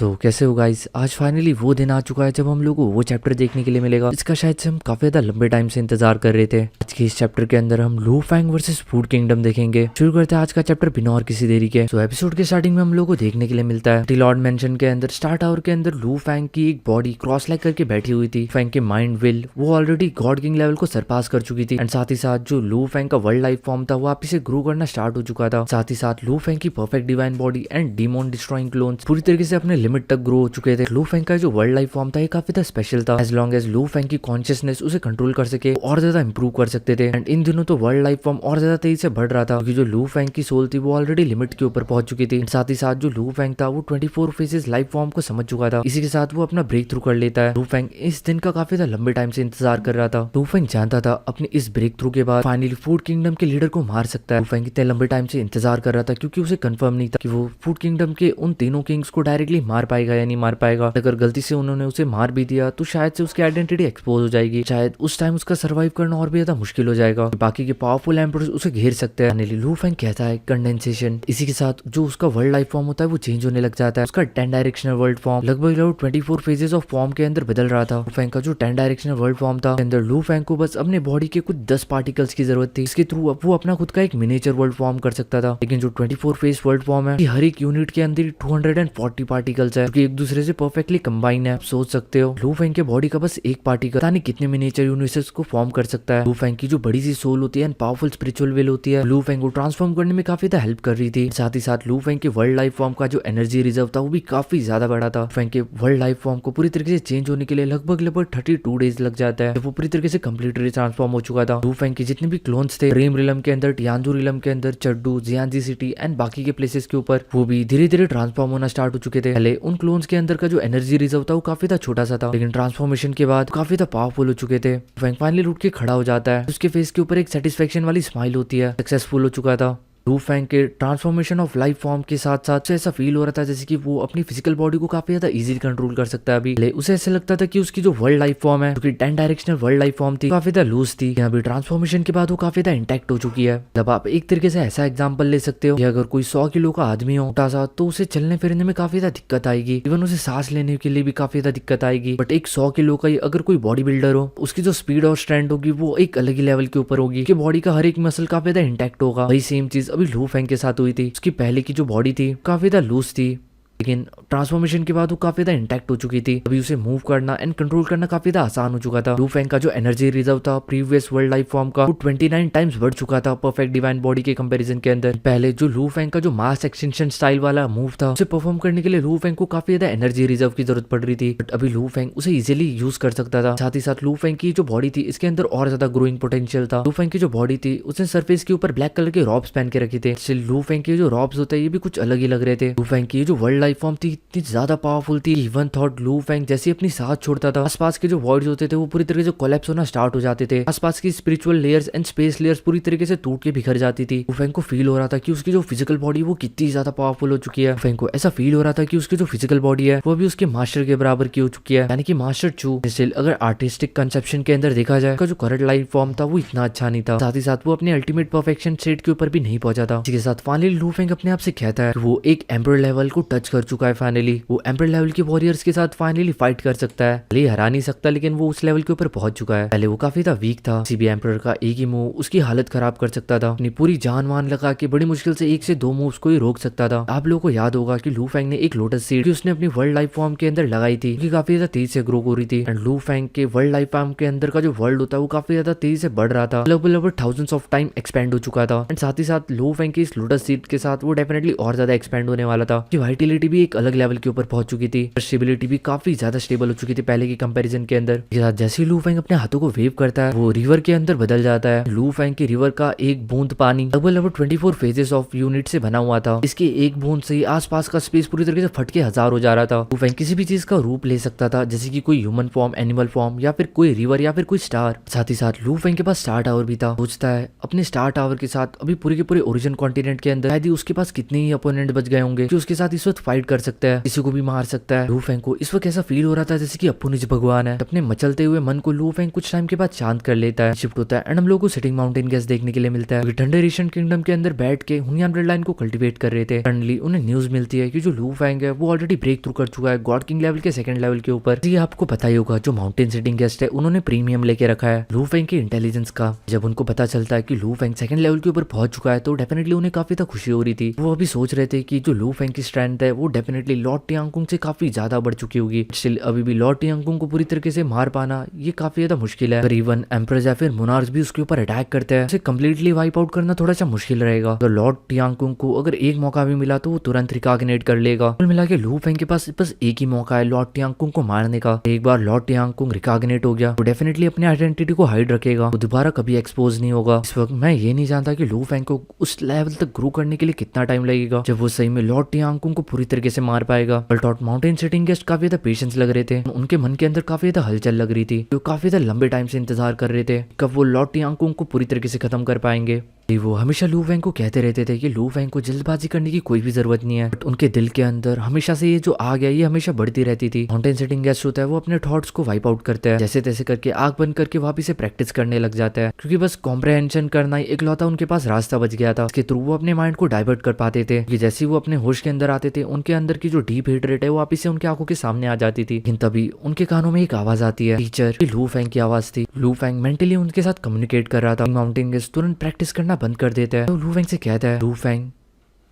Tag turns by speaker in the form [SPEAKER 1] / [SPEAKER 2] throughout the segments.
[SPEAKER 1] कैसे हो गाइस। आज फाइनली वो दिन आ चुका है जब हम लोगों को वो चैप्टर देखने के लिए मिलेगा। इसका शायद से हम काफी ज्यादा लंबे टाइम से इंतजार कर रहे थे। आज के इस चैप्टर के अंदर हम लू फैंग वर्सेस फूड किंगडम देखेंगे। शुरू करते हैं आज का चैप्टर बिना और किसी देरी के। एपिसोड के स्टार्टिंग में हम लोग को देखने के लिए मिलता है लॉर्ड मेंशन के अंदर स्टार टावर के अंदर लू फैंग की एक बॉडी क्रॉस लाइक करके बैठी हुई थी। फैंग के माइंड विल वो ऑलरेडी गॉड किंग लेवल को सरपास कर चुकी थी एंड साथ ही साथ जो लू फैंग का वर्ल्ड लाइफ फॉर्म था वो वापिस से ग्रो करना स्टार्ट हो चुका था। साथ ही साथ लू फैंग की perfect divine body and डीमोन destroying clones पूरी तरीके से अपने लिमिट तक ग्रो हो चुके थे। लू फैंग का जो वर्ल्ड लाइफ फॉर्म था ये काफी स्पेशल था। एज लॉन्ग एज लू फैंग की कॉन्शियसनेस उसे कंट्रोल कर सके और ज्यादा इंप्रूव कर सकते थे। एंड इन दिनों तो वर्ल्ड लाइफ फॉर्म और ज्यादा तेजी से बढ़ रहा था क्योंकि जो लू फैंग की सोल थी वो ऑलरेडी लिमिट के ऊपर पहुंच चुकी थी। साथ ही साथ जो लू फैंग था वो 24 फेजेस लाइफ फॉर्म को समझ चुका था। इसी के साथ वो अपना ब्रेक थ्रू कर लेता है। लू फैंग इस दिन का काफी लंबे टाइम से इंतजार कर रहा था। लू फैंग जानता था अपने इस ब्रेक थ्रू के बाद फाइनली फूड किंगडम के लीडर को मार सकता है। लू फैंग इतने लंबे टाइम से इंतजार कर रहा था क्योंकि उसे कंफर्म नहीं था कि वो फूड किंगडम के उन तीनों किंग्स को डायरेक्टली मार पाएगा या नहीं मार पाएगा। अगर गलती से उन्होंने उसे मार भी दिया तो शायद से उसकी आइडेंटिटी एक्सपोज हो जाएगी। शायद उस टाइम उसका सर्वाइव करना और भी ज्यादा मुश्किल हो जाएगा। बाकी के पावरफुल एम्परर्स उसे घेर सकते हैं। लू फैंग कहता है कंडेंसेशन। इसी के साथ जो उसका वर्ल्ड लाइफ फॉर्म होता है वो चेंज होने लग जाता है। उसका 10 डायरेक्शनल वर्ल्ड फॉर्म लगभग 24 फेजेस ऑफ फॉर्म के अंदर बदल रहा था। लू फैंग का जो 10 डायरेक्शनल वर्ल्ड फॉर्म था अंदर लू फैंग को बस अपने बॉडी के कुछ 10 पार्टिकल्स की जरूरत थी। इसके थ्रू वो अपना खुद का एक मिनिएचर वर्ल्ड फॉर्म कर सकता था। लेकिन जो 24 फेज वर्ल्ड फॉर्म है हर एक यूनिट के अंदर 240 पार्टिकल्स है जो एक दूसरे से परफेक्टली कंबाइन है। आप सोच सकते हो लू फैंग के बॉडी का बस एक पार्टिकल पता नहीं कितने मिनिएचर यूनिवर्सेस को फॉर्म कर सकता है। लू फैंग की जो बड़ी सी सोल होती है पावरफुल स्पिरिचुअल विल होती है लू फैंग को ट्रांसफॉर्म करने में काफी ज्यादा हेल्प कर रही थी। साथ ही साथ लू फैंग के वर्ल्ड लाइफ फॉर्म का जो एनर्जी रिजर्व था वो भी काफी ज्यादा बड़ा था। फैंग के वर्ल्ड लाइफ फॉर्म को पूरी तरीके से चेंज होने के लिए लगभग 32 डेज लग जाता है। वो पूरी तरीके से कम्प्लीटली ट्रांसफॉर्म हो चुका था। लू फैंग के जितने भी क्लोन्स थे ड्रीम रिलम के अंदर, टियानजू रिलम के अंदर, चड्डू, जियांजी सिटी एंड बाकी के प्लेसेस के ऊपर वो भी धीरे धीरे ट्रांसफॉर्म होना स्टार्ट हो चुके थे। पहले उन क्लोन्स के अंदर का जो एनर्जी रिजर्व था वो काफी छोटा सा था लेकिन ट्रांसफॉर्मेशन के बाद काफी पावरफुल हो चुके थे। फैंग फाइनली उठ के खड़ा हो जाता है। उसके फेस के ऊपर एक सेटिस्फेक्शन वाली स्माइल होती है। सक्सेसफुल हो चुका था। लू फैंग के ट्रांसफॉर्मेशन ऑफ लाइफ फॉर्म के साथ साथ ऐसा फील हो रहा था जैसे कि वो अपनी फिजिकल बॉडी को काफी ज्यादा इजीली कंट्रोल कर सकता है। अभी उसे ऐसा लगता था कि उसकी जो वर्ल्ड लाइफ फॉर्म है क्योंकि 10 डायरेक्शनल वर्ल्ड लाइफ फॉर्म थी काफी ज्यादा लूज थी। अभी ट्रांसफॉर्मेशन के बाद वो काफी ज्यादा इंटैक्ट हो चुकी है। जब आप एक तरीके से ऐसा एग्जाम्पल ले सकते हो कि अगर कोई 100 किलो का आदमी हो मोटा सा तो उसे चलने फिरने में काफी ज्यादा दिक्कत आएगी। इवन उसे सांस लेने के लिए भी काफी ज्यादा दिक्कत आएगी। बट एक 100 किलो का अगर कोई बॉडी बिल्डर हो उसकी जो स्पीड और स्ट्रेंथ होगी वो एक अलग ही लेवल के ऊपर होगी कि बॉडी का हर एक मसल काफी ज्यादा इंटैक्ट होगा। वही सेम चीज अभी लू फैंग के साथ हुई थी। उसकी पहले की जो बॉडी थी काफी ज्यादा लूज थी लेकिन ट्रांसफॉर्मेशन के बाद वो काफी ज्यादा इंटैक्ट हो चुकी थी। अभी उसे मूव करना एंड कंट्रोल करना काफी ज्यादा आसान हो चुका था। लू फैंग का जो एनर्जी रिजर्व था प्रीवियस वर्ल्ड लाइफ फॉर्म का वो 29 टाइम्स बढ़ चुका था परफेक्ट डिवाइन बॉडी के कंपैरिजन के अंदर। पहले जो लू फैंग का जो मास एक्सटेंशन स्टाइल वाला मूव था उसे परफॉर्म करने के लिए लू फैंग को काफी ज्यादा एनर्जी रिजर्व की जरूरत पड़ रही थी। बट अभी लू फैंग उसे इजिली यूज कर सकता था। साथ ही साथ लू फैंग की जो बॉडी थी इसके अंदर और ज्यादा ग्रोइंग पोटेंशियल था। लू फैंग की जो बॉडी थी उसने सरफेस के ऊपर ब्लैक कलर के रॉब्स पहन के रखे थे। लू फैंग के जो रॉब्स होते हैं ये भी कुछ अलग ही लग रहे थे। लू फैंग की जो वर्ल्ड लाइफ फॉर्म थी ज्यादा पावरफुल थी। इवन थॉट लू फैंग जैसे अपनी सांस छोड़ता था आसपास के जो वॉइड्स होते थे वो पूरी तरीके से कोलैप्स होना स्टार्ट हो जाते थे। आसपास की spiritual layers and space layers पूरी तरीके से टूट के बिखर जाती थी। लू फैंग को फील हो रहा था कि उसकी जो फिजिकल बॉडी वो कितनी ज्यादा पावरफुल हो चुकी है। लू फैंग को ऐसा फील हो रहा था कि उसकी जो फिजिकल बॉडी है वो भी उसके मास्टर के बराबर की हो चुकी है यानी कि मास्टर चू। स्टिल अगर आर्टिस्टिक कंसेप्शन के अंदर देखा जाए उसका जो करंट लाइफ फॉर्म था वो इतना अच्छा नहीं था। साथ ही साथ वो अपने अल्टीमेट परफेक्शन स्टेट के ऊपर भी नहीं पहुंचा था। इसके साथ फाइनली लू फैंग अपने आप से कहता है वो एक एम्पर लेवल को टच कर चुका है। फाइनली वो एम्पर लेवल के वॉरियर्स के साथ फाइनली फाइट कर सकता है। भले हरा नहीं सकता लेकिन वो उस लेवल के ऊपर पहुंच चुका है। पहले वो काफी ज्यादा वीक था। किसी भी एम्परर का एक ही मूव उसकी हालत खराब कर सकता था। अपनी पूरी जान मान लगा के बड़ी मुश्किल से 1 से 2 मूव्स को ही रोक सकता था। आप लोगों को याद होगा कि लू फैंग ने एक लोटस सीड उसने अपनी वर्ल्ड लाइफ फॉर्म के अंदर लगाई थी कि काफी ज्यादा तेज से ग्रो हो रही थी। एंड लू फैंग के वर्ल्ड लाइफ फॉर्म के अंदर का जो वर्ल्ड होता है वो काफी ज्यादा तेजी से बढ़ रहा था। लगभग थाउजेंड्स ऑफ टाइम एक्सपेंड हो चुका था। एंड साथ ही साथ लू फैंग की इस लोटस सीड के साथ वो डेफिनेटली और ज्यादा एक्सपेंड होने वाला था कि वाइटिलिटी भी एक अलग लेवल के ऊपर पहुंच चुकी थी। स्टेबिलिटी भी काफी ज्यादा स्टेबल हो चुकी थी पहले की कंपैरिजन के अंदर। जैसे ही लू फैंग अपने हाथों को वेव करता है वो रिवर के अंदर बदल जाता है। लू फैंग के रिवर का एक बूंद पानी लगभग 24 फेजेस ऑफ यूनिट से बना हुआ था। इसके एक बूंद से आसपास का स्पेस पूरी तरीके से फट के 1000 हो जा रहा था। लू फैंग किसी भी चीज का रूप ले सकता था जैसे कि कोई ह्यूमन फॉर्म, एनिमल फॉर्म या फिर कोई रिवर या फिर कोई स्टार। साथ ही साथ लू फैंग के पास स्टार टावर भी था। सोचता है अपने स्टार टावर के साथ अभी पूरे के पूरे ओरिजिन कॉन्टिनेंट के अंदर शायद ही उसके पास कितने ही अपोनेंट बच गए होंगे कि उसके साथ इस वक्त फाइट फाइट कर सकता है, किसी को भी मार सकता है। लू फेंग को इस वक्त ऐसा फील हो रहा था जैसे कि अपू निज भगवान है। अपने मचलते हुए मन को लू फेंग कुछ टाइम के बाद शांत कर लेता है, शिफ्ट होता है एंड हम लोग को सिटिंग माउंटेन गैस देखने के लिए मिलता है। थंडर एशियन किंगडम के अंदर बैठ के हुनियान ब्लड लाइन को कल्टीवेट कर रहे थे। सडनली उन्हें न्यूज मिलती है कि जो लू फेंग है वो ऑलरेडी ब्रेक थ्रू कर चुका है गॉड किंग लेवल के सेकंड लेवल के ऊपर। ये आपको पता ही होगा जो माउंटेन सिटिंग गेस्ट है उन्होंने प्रीमियम लेके रखा है लू फेंग की इंटेलिजेंस का। जब उनको पता चलता है कि लू फेंग सेकंड लेवल के ऊपर पहुंच चुका है तो डेफिनेटली उन्हें काफी ज्यादा खुशी हो रही थी। वो अभी सोच रहे थे कि जो लू फेंग की स्ट्रेंथ है वो डेफिनेटली लॉर्ड टियांगकुंग से काफी ज्यादा बढ़ चुकी होगी। स्टिल अभी भी लॉर्ड टियांगकुंग को पूरी तरीके से मार पाना ये काफी ज्यादा मुश्किल है। इवन एम्प्रेस या फिर मोनार्क्स भी उसके ऊपर अटैक करते हैं, उसे कंप्लीटली वाइप आउट करना थोड़ा सा मुश्किल रहेगा। तो लॉर्ड टियांगकुंग को अगर एक मौका भी मिला तो वो तुरंत रिकॉग्निट कर लेगा। कुल मिला के लू फेंग के पास बस एक ही मौका है लॉर्ड टियांगकुंग को मारने का। एक बार लॉर्ड टियांगकुंग रिकॉग्निट हो गया तो डेफिनेटली अपनी आइडेंटिटी को हाइड रखेगा, वो दोबारा कभी एक्सपोज नहीं होगा। इस वक्त मैं ये नहीं जानता कि लू फेंग को उस लेवल तक ग्रो करने के लिए कितना टाइम लगेगा जब वो सही में लॉर्ड टियांगकुंग को पूरी तरीके से मार पाएगा। बट माउंटेन सिटिंग गेस्ट काफी ज्यादा पेशेंस लग रहे थे, उनके मन के अंदर काफी ज्यादा हलचल लग रही थी, जो काफी ज्यादा लंबे टाइम से इंतजार कर रहे थे कब वो लॉर्ड टियांगकुंग को पूरी तरीके से खत्म कर पाएंगे। वो हमेशा लू फेंग को कहते रहते थे कि लू फेंग को जल्दबाजी करने की कोई भी जरूरत नहीं है, बट उनके दिल के अंदर हमेशा से ये जो आग है ये हमेशा बढ़ती रहती थी। माउंटेन सिटिंग गेस्ट होता है वो अपने थॉट्स को वाइप आउट करता है, जैसे तैसे करके आग बंद करके वापिस से प्रैक्टिस करने लग जाता है, क्योंकि बस कॉम्प्रहेंशन करना ही इकलौता उनके पास रास्ता बच गया था। इसके थ्रू वो अपने माइंड को डाइवर्ट कर पाते थे कि जैसे वो अपने होश के अंदर आते थे उनके अंदर की जो डीप हेटरेट है वो वापिस से उनकी आंखों के सामने आ जाती थी। लेकिन तभी उनके कानों में एक आवाज आती है, टीचर। लू फेंग की आवाज थी। लू फेंग मेंटली उनके साथ कम्युनिकेट कर रहा था। माउंटेन गेस्ट तुरंत प्रैक्टिस करना बंद कर देता है। लू फेंग से कहता है, लू फेंग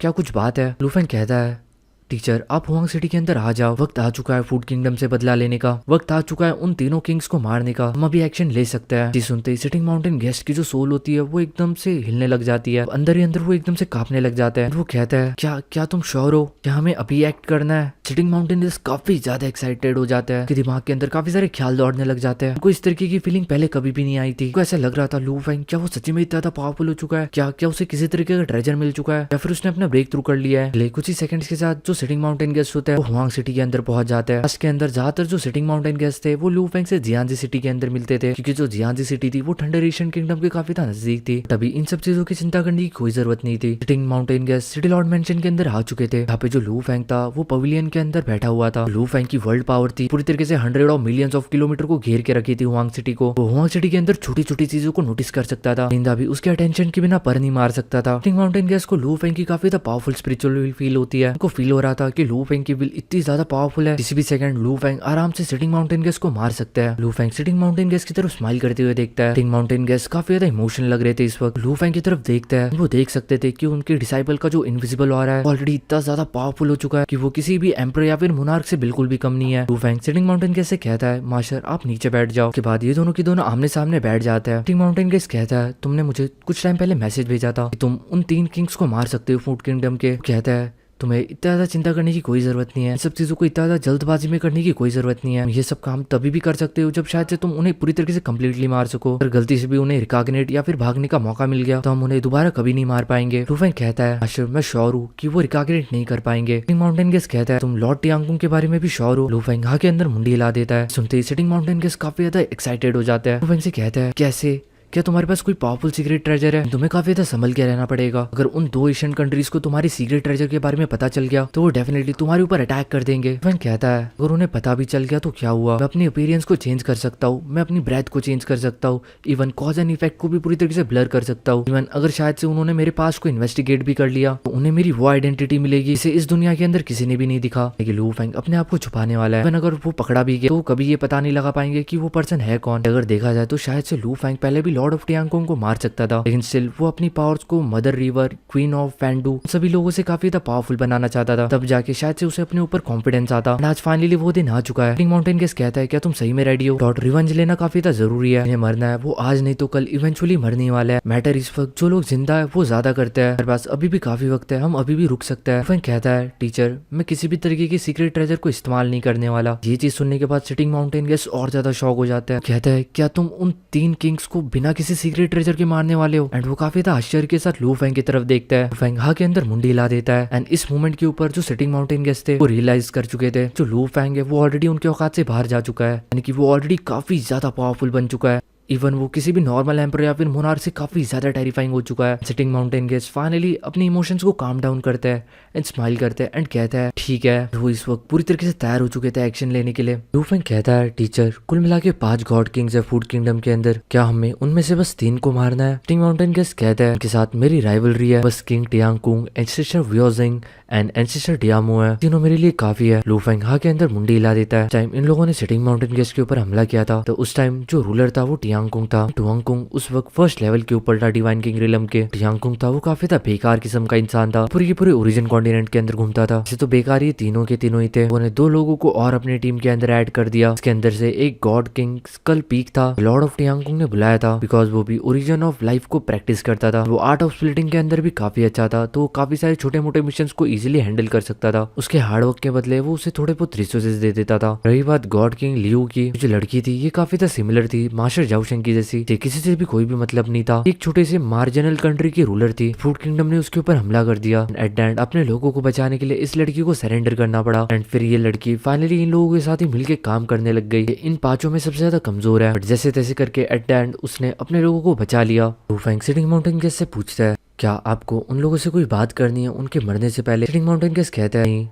[SPEAKER 1] क्या कुछ बात है? लू फेंग कहता है, टीचर आप हुआंग सिटी के अंदर आ जाओ, वक्त आ चुका है फूड किंगडम से बदला लेने का, वक्त आ चुका है उन तीनों किंग्स को मारने का, हम अभी एक्शन ले सकते हैं। सुनते ही सिटिंग माउंटेन गेस्ट की जो सोल होती है वो एकदम से हिलने लग जाती है, अंदर ही अंदर वो एकदम से कांपने लग जाता है। वो कहता है, क्या क्या तुम श्योर हो? क्या हमें अभी एक्ट करना है? सिटिंग माउंटेन गेस्ट काफी ज्यादा एक्साइटेड हो जाता है कि दिमाग के अंदर काफी सारे ख्याल दौड़ने लग जाते हैं। उनको इस तरीके की फीलिंग पहले कभी भी नहीं आई थी। उनको ऐसा लग रहा था लू फेंग क्या वो सच्ची में इतना पावरफुल हो चुका है, क्या क्या उसे किसी तरीके का ट्रेजर मिल चुका है, या फिर उसने अपना ब्रेक थ्रू कर लिया है। कुछ ही सेकंड्स के साथ जो सिटिंग माउंटेन गेस्ट होता है वो हुआंग सिटी के अंदर पहुंच जाता है। इसके अंदर ज्यादातर जो सिटिंग माउंटेन गेस्ट थे वो लू फेंग से जियांजी सिटी के अंदर मिलते थे, क्योंकि जो जियांजी सिटी थी वो थंडर एशियन किंगडम के काफी नजदीक थी। तभी इन सब चीजों की चिंता करने की कोई जरूरत नहीं थी। Sitting mountain guest city Lord mention के अंदर आ चुके थे, यहाँ पे जो लू फेंग था वो पवेलियन के अंदर बैठा हुआ था। लू फेंग की वर्ल्ड पावर थी पूरी तरीके से 100 ऑफ मिलियंस ऑफ किलोमीटर को घेर के रखी थी हुआंग सिटी को। वो हुआंग सिटी के अंदर छोटी छोटी चीजों को नोटिस कर सकता था, निंदा भी उसके अटेंशन के बिना पर नहीं मार सकता था। सिटिंग माउंटेन गेस्ट को लू फेंग की काफी ज्यादा पावरफुल स्पिरिचुअल विल फील होती है। उनको फील हो रहा था कि लू फेंग की विल इतनी ज्यादा पावरफुल है, किसी भी सेकंड लू फेंग आराम से सिटिंग माउंटेन गेस्ट को मार सकता है। लू फेंग सिटिंग माउंटेन गेस्ट की तरफ स्माइल करते हुए देखता है। सिटिंग माउंटेन गेस्ट काफी ज्यादा इमोशनल लग रहे थे इस वक्त। लू फेंग की तरफ देखता है, वो देख सकते थे कि उनके डिसाइपल का जो इनविजिबल हो रहा है ऑलरेडी इतना ज्यादा पावरफुल हो चुका है कि वो किसी भी एम्पर या फिर मोनार्क से बिल्कुल भी कम नहीं है। लू फेंग सिटिंग माउंटेन गेस्ट से कहता है, मास्टर आप नीचे बैठ जाओ। के बाद ये दोनों की दोनों आमने सामने बैठ जाते हैं। सिटिंग माउंटेन गेस्ट कहता है, तुमने मुझे कुछ टाइम पहले मैसेज भेजा था कि तुम उन 3 किंग्स को मार सकते हो फूड किंगडम के। कहता है, तुम्हें इतना ज्यादा चिंता करने की कोई जरूरत नहीं है, इन सब चीजों को इतना ज्यादा जल्दबाजी में करने की कोई जरूरत नहीं है। ये सब काम तभी भी कर सकते हो जब शायद से तुम उन्हें पूरी तरीके से कम्प्लीटली मार सको। अगर गलती से भी उन्हें रिकॉग्निट या फिर भागने का मौका मिल गया तो हम उन्हें दोबारा कभी नहीं मार पाएंगे। लू फेंग कहता है, मास्टर मैं श्योर हूँ कि वो रिकॉग्निट नहीं कर पाएंगे। सिटिंग माउंटेन गेस्ट कहता है, तुम लॉर्ड टियांगकुंग के बारे में भी श्योर हो? लू फेंग हाँ के अंदर मुंडी हिला देता है। सुनते ही सिटिंग माउंटेन गेस्ट काफी ज्यादा एक्साइटेड हो जाता है। लू फेंग से कहता है, कैसे? क्या तुम्हारे पास कोई पावरफुल सीक्रेट ट्रेजर है? तुम्हें काफी ज्यादा संभल के रहना पड़ेगा। अगर उन 2 एशियन कंट्रीज को तुम्हारी सीक्रेट ट्रेजर के बारे में पता चल गया तो वो डेफिनेटली तुम्हारे ऊपर अटैक कर देंगे। फेंग कहता है, अगर उन्हें पता भी चल गया तो क्या हुआ? मैं अपनी अपीयरेंस को चेंज कर सकता हूँ, मैं अपनी ब्रेथ को चेंज कर सकता हूँ, इवन कॉज एंड इफेक्ट को भी पूरी तरीके से ब्लर कर सकता हूँ। इवन अगर शायद से उन्होंने मेरे पास को इन्वेस्टिगेट भी कर लिया तो उन्हें मेरी वो आइडेंटिटी मिलेगी इसे इस दुनिया के अंदर किसी ने भी नहीं दिखा। लेकिन लू फेंग अपने आप को छुपाने वाला है। इवन अगर वो पकड़ा भी गया तो कभी ये पता नहीं लगा पाएंगे कि वो पर्सन है कौन। अगर देखा जाए तो शायद से लू फेंग पहले भी लॉर्ड ऑफ टियांगकुंग को मार सकता था, लेकिन स्टिल वो अपनी पावर्स को मदर रिवर, क्वीन ऑफ फैंडू सभी लोगों से काफी ज्यादा पावरफुल बनाना चाहता था। तब जाके शायद से उसे अपने ऊपर कॉन्फिडेंस आता। आज फाइनली वो दिन आ चुका है। सिटिंग माउंटेन गेस्ट कहता है, क्या तुम सही में रेडी हो? लॉर्ड रिवेंज लेना काफी ज्यादा जरूरी है, इन्हें मरना है, वो आज नहीं तो कल इवेंचुअली मरने वाला है। मैटर इस वक्त जो लोग जिंदा है वो ज्यादा करते हैं, मेरे पास अभी भी काफी वक्त है, हम अभी भी रुक सकते हैं। फेंग कहता है, टीचर मैं किसी भी तरीके की सीक्रेट ट्रेजर को इस्तेमाल नहीं करने वाला। ये चीज सुनने के बाद सिटिंग माउंटेन गेस्ट और ज्यादा शॉक हो जाता है। कहता है, क्या तुम उन 3 किंग्स को बिना किसी सीक्रेट ट्रेजर के मारने वाले हो? एंड वो काफी ज्यादा आश्चर्य के साथ लू फेंग की तरफ देखता है। फेंग हा के अंदर मुंडी हिला देता है। एंड इस मोमेंट के ऊपर जो सिटिंग माउंटेन गेस्ट थे वो रियलाइज कर चुके थे जो लू फेंग है वो ऑलरेडी उनके औकात से बाहर जा चुका है, यानी कि वो ऑलरेडी काफी ज्यादा पावरफुल बन चुका है। इवन वो किसी भी नॉर्मल एम्पर या फिर मोनार्क से काफी ज्यादा टेरिफाइंग हो चुका है। सिटिंग माउंटेन गेस्ट फाइनली अपने इमोशंस को काम डाउन करता है एंड स्माइल करता है एंड कहता है ठीक है। वो इस वक्त पूरी तरीके से तैयार हो चुके थे एक्शन लेने के लिए। लू फेंग कहता है टीचर कुल मिला के 5 गॉड किंग्स है फूड किंगडम के अंदर, क्या हमें उनमें से बस 3 को मारना है? सिटिंग माउंटेन गेस्ट कहता है उनके साथ मेरी राइवलरी है, बस king Tiang Kung, ancestor Wuojing and ancestor Diamo है, तीनों मेरे लिए काफी है। लू फेंग हा के अंदर मुंडी हिला देता है। टाइम इन लोगों ने सिटिंग माउंटेन गेस्ट के ऊपर हमला किया था तो उस टाइम जो रूलर था वो टियांग कुंग था। टुआंग कुंग उस वक्त फर्स्ट लेवल के ऊपर था डिवाइन किंग रिलम के। टियांग कुंग था वो काफी था बेकार किस्म का इंसान था, पूरी के पूरे ओरिजिन कॉन्टिनेंट के अंदर घूमता था। इसे तो बेकार ये तीनों के तीनों ही थे। उन्होंने 2 लोगों को और अपनी टीम के अंदर ऐड कर दिया। इसके अंदर से एक गॉड किंग स्कल पीक था, लॉर्ड ऑफ टियांग कुंग ने बुलाया था बिकॉज वो भी ओरिजिन ऑफ लाइफ को प्रैक्टिस करता था। वो आर्ट ऑफ स्प्लिटिंग के अंदर भी काफी अच्छा था तो काफी सारे छोटे मोटे मिशन को इजिली हैंडल कर सकता था। उसके हार्डवर्क के बदले वो उसे थोड़े बहुत रिसोर्सेज दे देता था। रही बात गॉड किंग लियू की, जो लड़की थी ये काफी था सिमिलर थी मास्टर जाओशेंग की जैसी, किसी से भी कोई भी मतलब नहीं था, एक छोटे से मार्जिनल कंट्री की रूलर थी। फूड किंगडम ने उसके ऊपर हमला कर दिया। एट द एंड अपने लोगों को बचाने के लिए इस लड़की को सरेंडर करना पड़ा एंड फिर ये लड़की फाइनली इन लोगों के साथ ही मिलकर काम करने लग गई। इन 5 में सबसे ज्यादा कमजोर है बट जैसे तैसे करके एट द एंड उसने अपने लोगों को बचा लिया। लू फेंग सिटिंग माउंटेन गेस्ट से पूछता है क्या आपको उन लोगों से कोई बात करनी है उनके मरने से पहले? सिटिंग माउंटेन गेस्ट कहता है नहीं,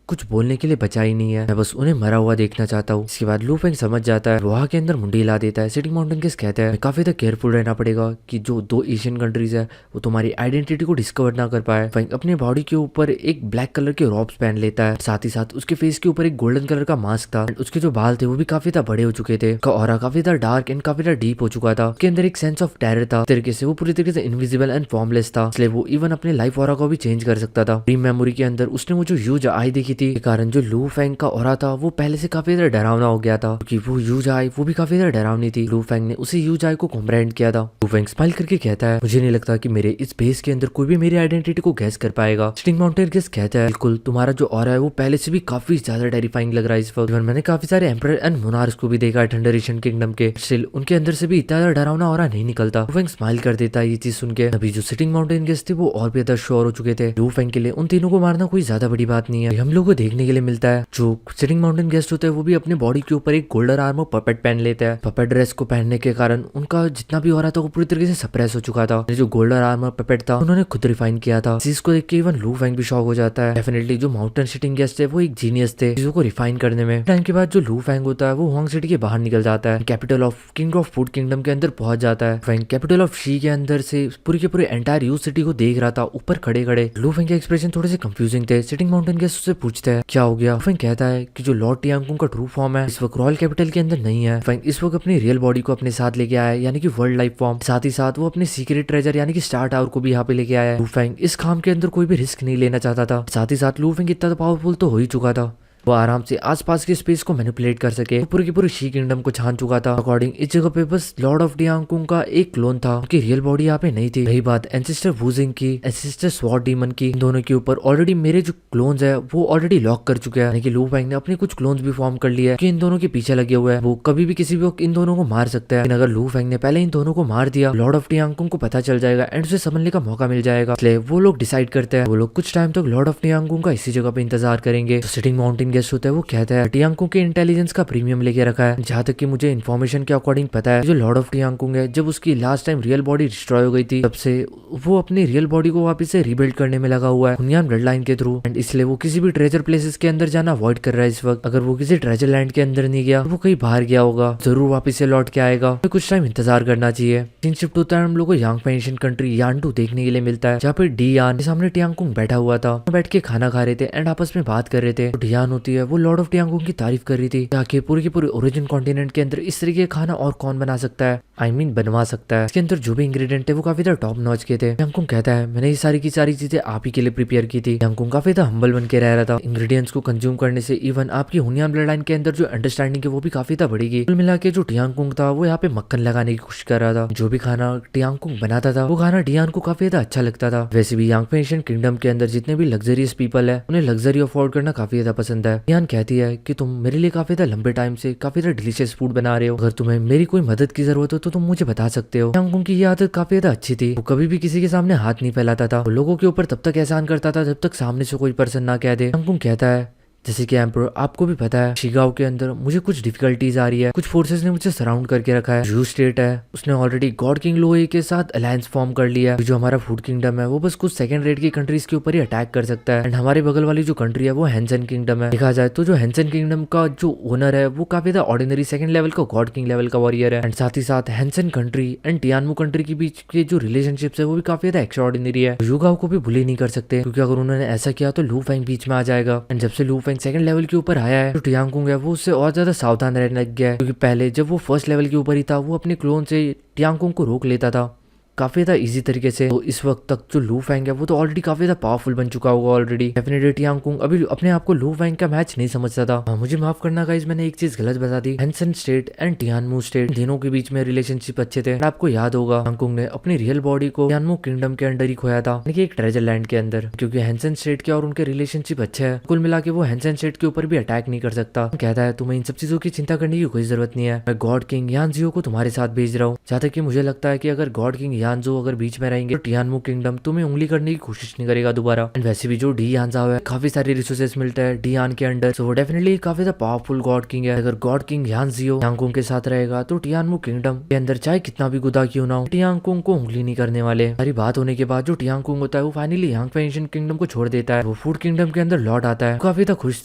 [SPEAKER 1] कुछ बोलने के लिए बचा ही नहीं है, मैं बस उन्हें मरा हुआ देखना चाहता हूँ। इसके बाद लू फेंग समझ जाता है, वहाँ के अंदर मुंडी हिला देता है। सिटिंग माउंटेन केस कहता है काफी तक केयरफुल रहना पड़ेगा कि जो 2 एशियन कंट्रीज है वो तुम्हारी आइडेंटिटी को डिस्कवर ना कर पाए। फेंग अपने बॉडी के ऊपर एक ब्लैक कलर के रॉब्स पहन लेता है, साथ ही साथ उसके फेस के ऊपर एक गोल्डन कलर का मास्क था। उसके जो बाल थे वो भी काफी था बड़े हो चुके थे, उसका ऑरा काफी था डार्क एंड काफी था डीप हो चुका था। उसके अंदर एक सेंस ऑफ टेरर था, तरीके से वो पूरी तरीके से इनविजिबल एंड फॉर्मलेस था, इसलिए वो इवन अपने लाइफ ऑरा को भी चेंज कर सकता था। ड्रीम मेमोरी के अंदर उसने वो जो यूज आई देखी थी के कारण जो लू फेंग का ऑरा था वो पहले से काफी ज्यादा डरावना हो गया था क्योंकि वो यूज आई वो भी काफी ज्यादा डरावनी थी। लू फेंग ने उसे यूज आई को कॉम्प्रेहेंड किया था। लू फेंग स्माइल करके कहता है मुझे नहीं लगता कि मेरे इस बेस के अंदर कोई भी मेरी आइडेंटिटी को गैस कर पाएगा। सिटिंग माउंटेन गेस कहता है बिल्कुल तुम्हारा जो ऑरा है वो पहले से भी काफी ज्यादा टेरिफाइंग लग रहा है इस वक्त। मैंने काफी सारे एम्परर एंड मोनार्क्स को भी देखा है थंडर एशियन किंगडम के, स्टिल उनके अंदर से भी इतना ज्यादा डरावना ऑरा नहीं निकलता। लू फेंग स्माइल कर देता है ये चीज सुन के। अभी जो सिटिंग माउंटेन गेस थे वो और भी ज्यादा श्योर हो चुके थे। लू फेंग के लिए उन तीनों को मारना कोई ज्यादा बड़ी बात नहीं है। हम लोग को देखने के लिए मिलता है जो सिटिंग माउंटेन गेस्ट होते हैं वो भी अपने बॉडी के ऊपर एक गोल्डन आर्मर पपेट पहन लेते हैं। पपेट ड्रेस को पहनने के कारण उनका जितना भी हो रहा था वो पूरी तरीके से सप्रेस हो चुका था। जो गोल्डन आर्मर पपेट था उन्होंने खुद रिफाइन किया था। चीज को देख के इवन लू फेंग भी शॉक हो जाता है। डेफिनेटली जो माउंटेन सिटिंग गेस्ट है वो एक जीनियस थे चीजों को रिफाइन करने में। टाइम के बाद जो लू फेंग होता है वो होंग सिटी के बाहर निकल जाता है, capital of king of food kingdom के अंदर पहुंच जाता है। फेंग कैपिटल ऑफ शी के अंदर से पूरी के पूरे एंटायर यूज सिटी को देख रहा था ऊपर खड़े खड़े। लू फेंग के एक्सप्रेशन थोड़े से कंफ्यूजिंग थे। सिटिंग माउंटेन गेस्ट उससे पूछता है क्या हो गया? फेंग कहता है कि जो लॉर्ड टियांग कुंग का ट्रू फॉर्म है इस वक्त रॉयल कैपिटल के अंदर नहीं है। फेंग इस वक्त अपनी रियल बॉडी को अपने साथ लेके आया है यानी कि वर्ल्ड लाइफ फॉर्म, साथ ही साथ वो अपने सीक्रेट ट्रेजर यानी कि स्टार टावर को भी यहाँ पे लेके आया है। लू फेंग इस काम के अंदर कोई भी रिस्क नहीं लेना चाहता था, साथ ही साथ लू फेंग इतना पावरफुल तो हो ही चुका था वो आराम से आसपास के स्पेस को मैनिपुलेट कर सके। वो पूरी की पूरी शी किंगडम को छान चुका था। अकॉर्डिंग इस जगह पे बस लॉर्ड ऑफ टियांग कुंग का एक क्लोन था, उनकी रियल बॉडी यहाँ पे नहीं थी। रही बात एंसेस्टर वूजिंग की, एंसेस्टर स्वॉर्ड डीमन की, इन दोनों के ऊपर ऑलरेडी मेरे जो क्लोन्स है वो ऑलरेडी लॉक कर चुके हैं, यानी कि लू फेंग ने अपने कुछ क्लोन्स भी फॉर्म कर लिया है कि इन दोनों के पीछे लगे हुए हैं। वो कभी भी किसी भी वक्त इन दोनों को मार सकता है, लेकिन अगर लू फेंग ने पहले इन दोनों को मार दिया लॉर्ड ऑफ टियांग कुंग को पता चल जाएगा एंड उसे समझने का मौका मिल जाएगा। इसलिए वो लोग डिसाइड करते हैं वो लोग कुछ टाइम तक लॉर्ड ऑफ टियांग कुंग का इसी जगह पे इंतजार करेंगे। सिटिंग माउंटेन गेस्ट होता है वो कहता है टियांग कुंग के इंटेलिजेंस का प्रीमियम लेके रखा है। जहाँ तक कि मुझे इन्फॉर्मेशन के अकॉर्डिंग पता है जो लॉर्ड ऑफ टियांग कुंग है जब उसकी last time real body destroy हो गई थी तब से वो अपनी रियल बॉडी को वापस से रिबिल्ड करने में लगा हुआ है हुनयान ब्लड लाइन के थ्रू, एंड इसलिए वो किसी भी ट्रेजर प्लेसेस के अंदर जाना अवॉइड कर रहा है इस वक्त। अगर वो किसी ट्रेजर लैंड के अंदर नहीं गया तो वो कहीं बाहर गया होगा, जरूर वापस से लौट के आएगा, तो कुछ टाइम इंतजार करना चाहिए। सीन शिफ्ट होता है, हम लोग को यांग एशियन कंट्री यानडू देखने के लिए मिलता है जहाँ पे डियान के सामने टियांग कुंग बैठा हुआ था, बैठ के खाना खा रहे थे एंड आपस में बात कर रहे थे। डियान होती है वो लॉर्ड ऑफ टियांग कुंग की तारीफ कर रही थी ताकि पूरी की पूरी ओरिजिन कॉन्टिनेंट के अंदर इस तरीके का खाना और कौन बना सकता है, आई मीन बनवा सकता है। इसके अंदर जो भी इंग्रेडिएंट है वो काफी ज्यादा टॉप नॉच के थे। टियांग कुंग कहता है मैंने ये सारी की सारी चीजें आप ही के लिए प्रिपेयर की थी। टियांग कुंग काफी ज्यादा हम्बल बन के रह रहा था। इंग्रेडिएंट्स को कंज्यूम करने से इवन आपकी हुनयान ब्लड लाइन के अंदर जो अंडरस्टैंडिंग है वो भी काफी ज्यादा बढ़ेगी। कुल मिला के जो टियांग कुंग था वो यहाँ पे मक्खन लगाने की कोशिश कर रहा था। जो भी खाना टियांग कुंग बनाता था वो खाना डियान को काफी ज्यादा अच्छा लगता था। वैसे भी यांग एशियन किंगडम के अंदर जितने भी लग्जरियस पीपल है उन्हें लग्जरी अफोर्ड करना काफी ज्यादा पसंद है। डियान कहती है कि तुम मेरे लिए काफी ज्यादा लंबे टाइम से काफी ज्यादा डिलीशियस फूड बना रहे हो, अगर तुम्हें मेरी कोई मदद की जरूरत हो तो तुम मुझे बता सकते हो। टियांग कुंग की ये आदत काफी ज्यादा अच्छी थी, वो कभी भी किसी के सामने हाथ नहीं फैलाता था, वो लोगों के ऊपर तब तक एहसान करता था जब तक सामने से कोई पर्सन ना कह दे। टियांग कुंग कहता है जैसे कि एम्परर, आपको भी पता है शिगाओ के अंदर मुझे कुछ डिफिकल्टीज आ रही है, कुछ फोर्सेस ने मुझे सराउंड करके रखा है। यू स्टेट है, उसने ऑलरेडी गॉड किंग लोए के साथ अलायंस फॉर्म कर लिया है। जो हमारा फूड किंगडम है वो बस कुछ सेकंड रेट की कंट्रीज के ऊपर ही अटैक कर सकता है। एंड हमारे बगल वाली जो कंट्री है वो हैंसन किंगडम है। देखा जाए तो जो हैंसन किंगडम का जो ओनर है वो काफी ज्यादा ऑर्डिनरी सेकंड लेवल का गॉड किंग लेवल का वॉरियर है। एंड साथ ही साथ हैंसन कंट्री एंड टियानमू कंट्री के बीच के जो रिलेशनशिप्स है वो भी काफी ज्यादा एक्स्ट्रा ऑर्डिनरी है। युगाओ को भी भूल नहीं कर सकते, क्योंकि अगर उन्होंने ऐसा किया तो लू फेंग बीच में आ जाएगा। एंड जब से लू फेंग सेकंड लेवल के ऊपर आया है तो टियांगकुंग है वो उससे और ज्यादा सावधान रहने लग गया है, क्योंकि पहले जब वो फर्स्ट लेवल के ऊपर ही था वो अपने क्लोन से टियांगकुंग को रोक लेता था काफी ज्यादा इजी तरीके से। तो इस वक्त तक जो लू फेंग है वो तो ऑलरेडी काफी ज्यादा पावरफुल बन चुका होगा ऑलरेडी। डेफिनेटली टियांगकुंग अभी अपने आप को लू फेंग का मैच नहीं समझता था। मुझे माफ करना गाइस, मैंने एक चीज गलत बता दी। हैंसन स्टेट एंड टियानमू स्टेट दोनों के बीच में रिलेशनशिप अच्छे थे। आपको याद होगा टियांगकुंग ने अपनी रियल बॉडी को टियानमू किंगडम के अंडर ही खोया था, यानी कि एक ट्रेजर लैंड के अंदर। क्योंकि हैंसन स्टेट के और उनके रिलेशनशिप अच्छे है, कुल मिला के वो हैंसन स्टेट के ऊपर भी अटैक नहीं कर सकता। कहता है तुम्हें इन सब चीजों की चिंता करने की कोई जरूरत नहीं है, मैं गॉड किंग यानजियो को तुम्हारे साथ भेज रहा हूँ। जहाँ तक कि मुझे लगता है कि अगर गॉड किंग यानजो अगर बीच में रहेंगे तो टियानमू किंगडम तुम्हें उंगली करने की कोशिश नहीं करेगा दोबारा। एंड वैसे भी जो डी यानजाओ है काफी सारे रिसोर्सेस मिलते हैं डी यान के अंडर, सो वो डेफिनेटली काफी ज्यादा पावरफुल गॉड किंग है। अगर गॉड किंग यानजियो टियांगकुंग के साथ रहेगा तो टियानमू किंगडम के अंदर चाहे कितना भी गुदा क्यों ना हो टियांगकुंग को उंगली नहीं करने वाले। सारी बात होने के बाद जो टियांगकुंग होता है वो फाइनली यांगफे एंशिएंट किंगडम को छोड़ देता है। वो फूड किंगडम के अंदर लौट आता है। काफी ज्यादा खुश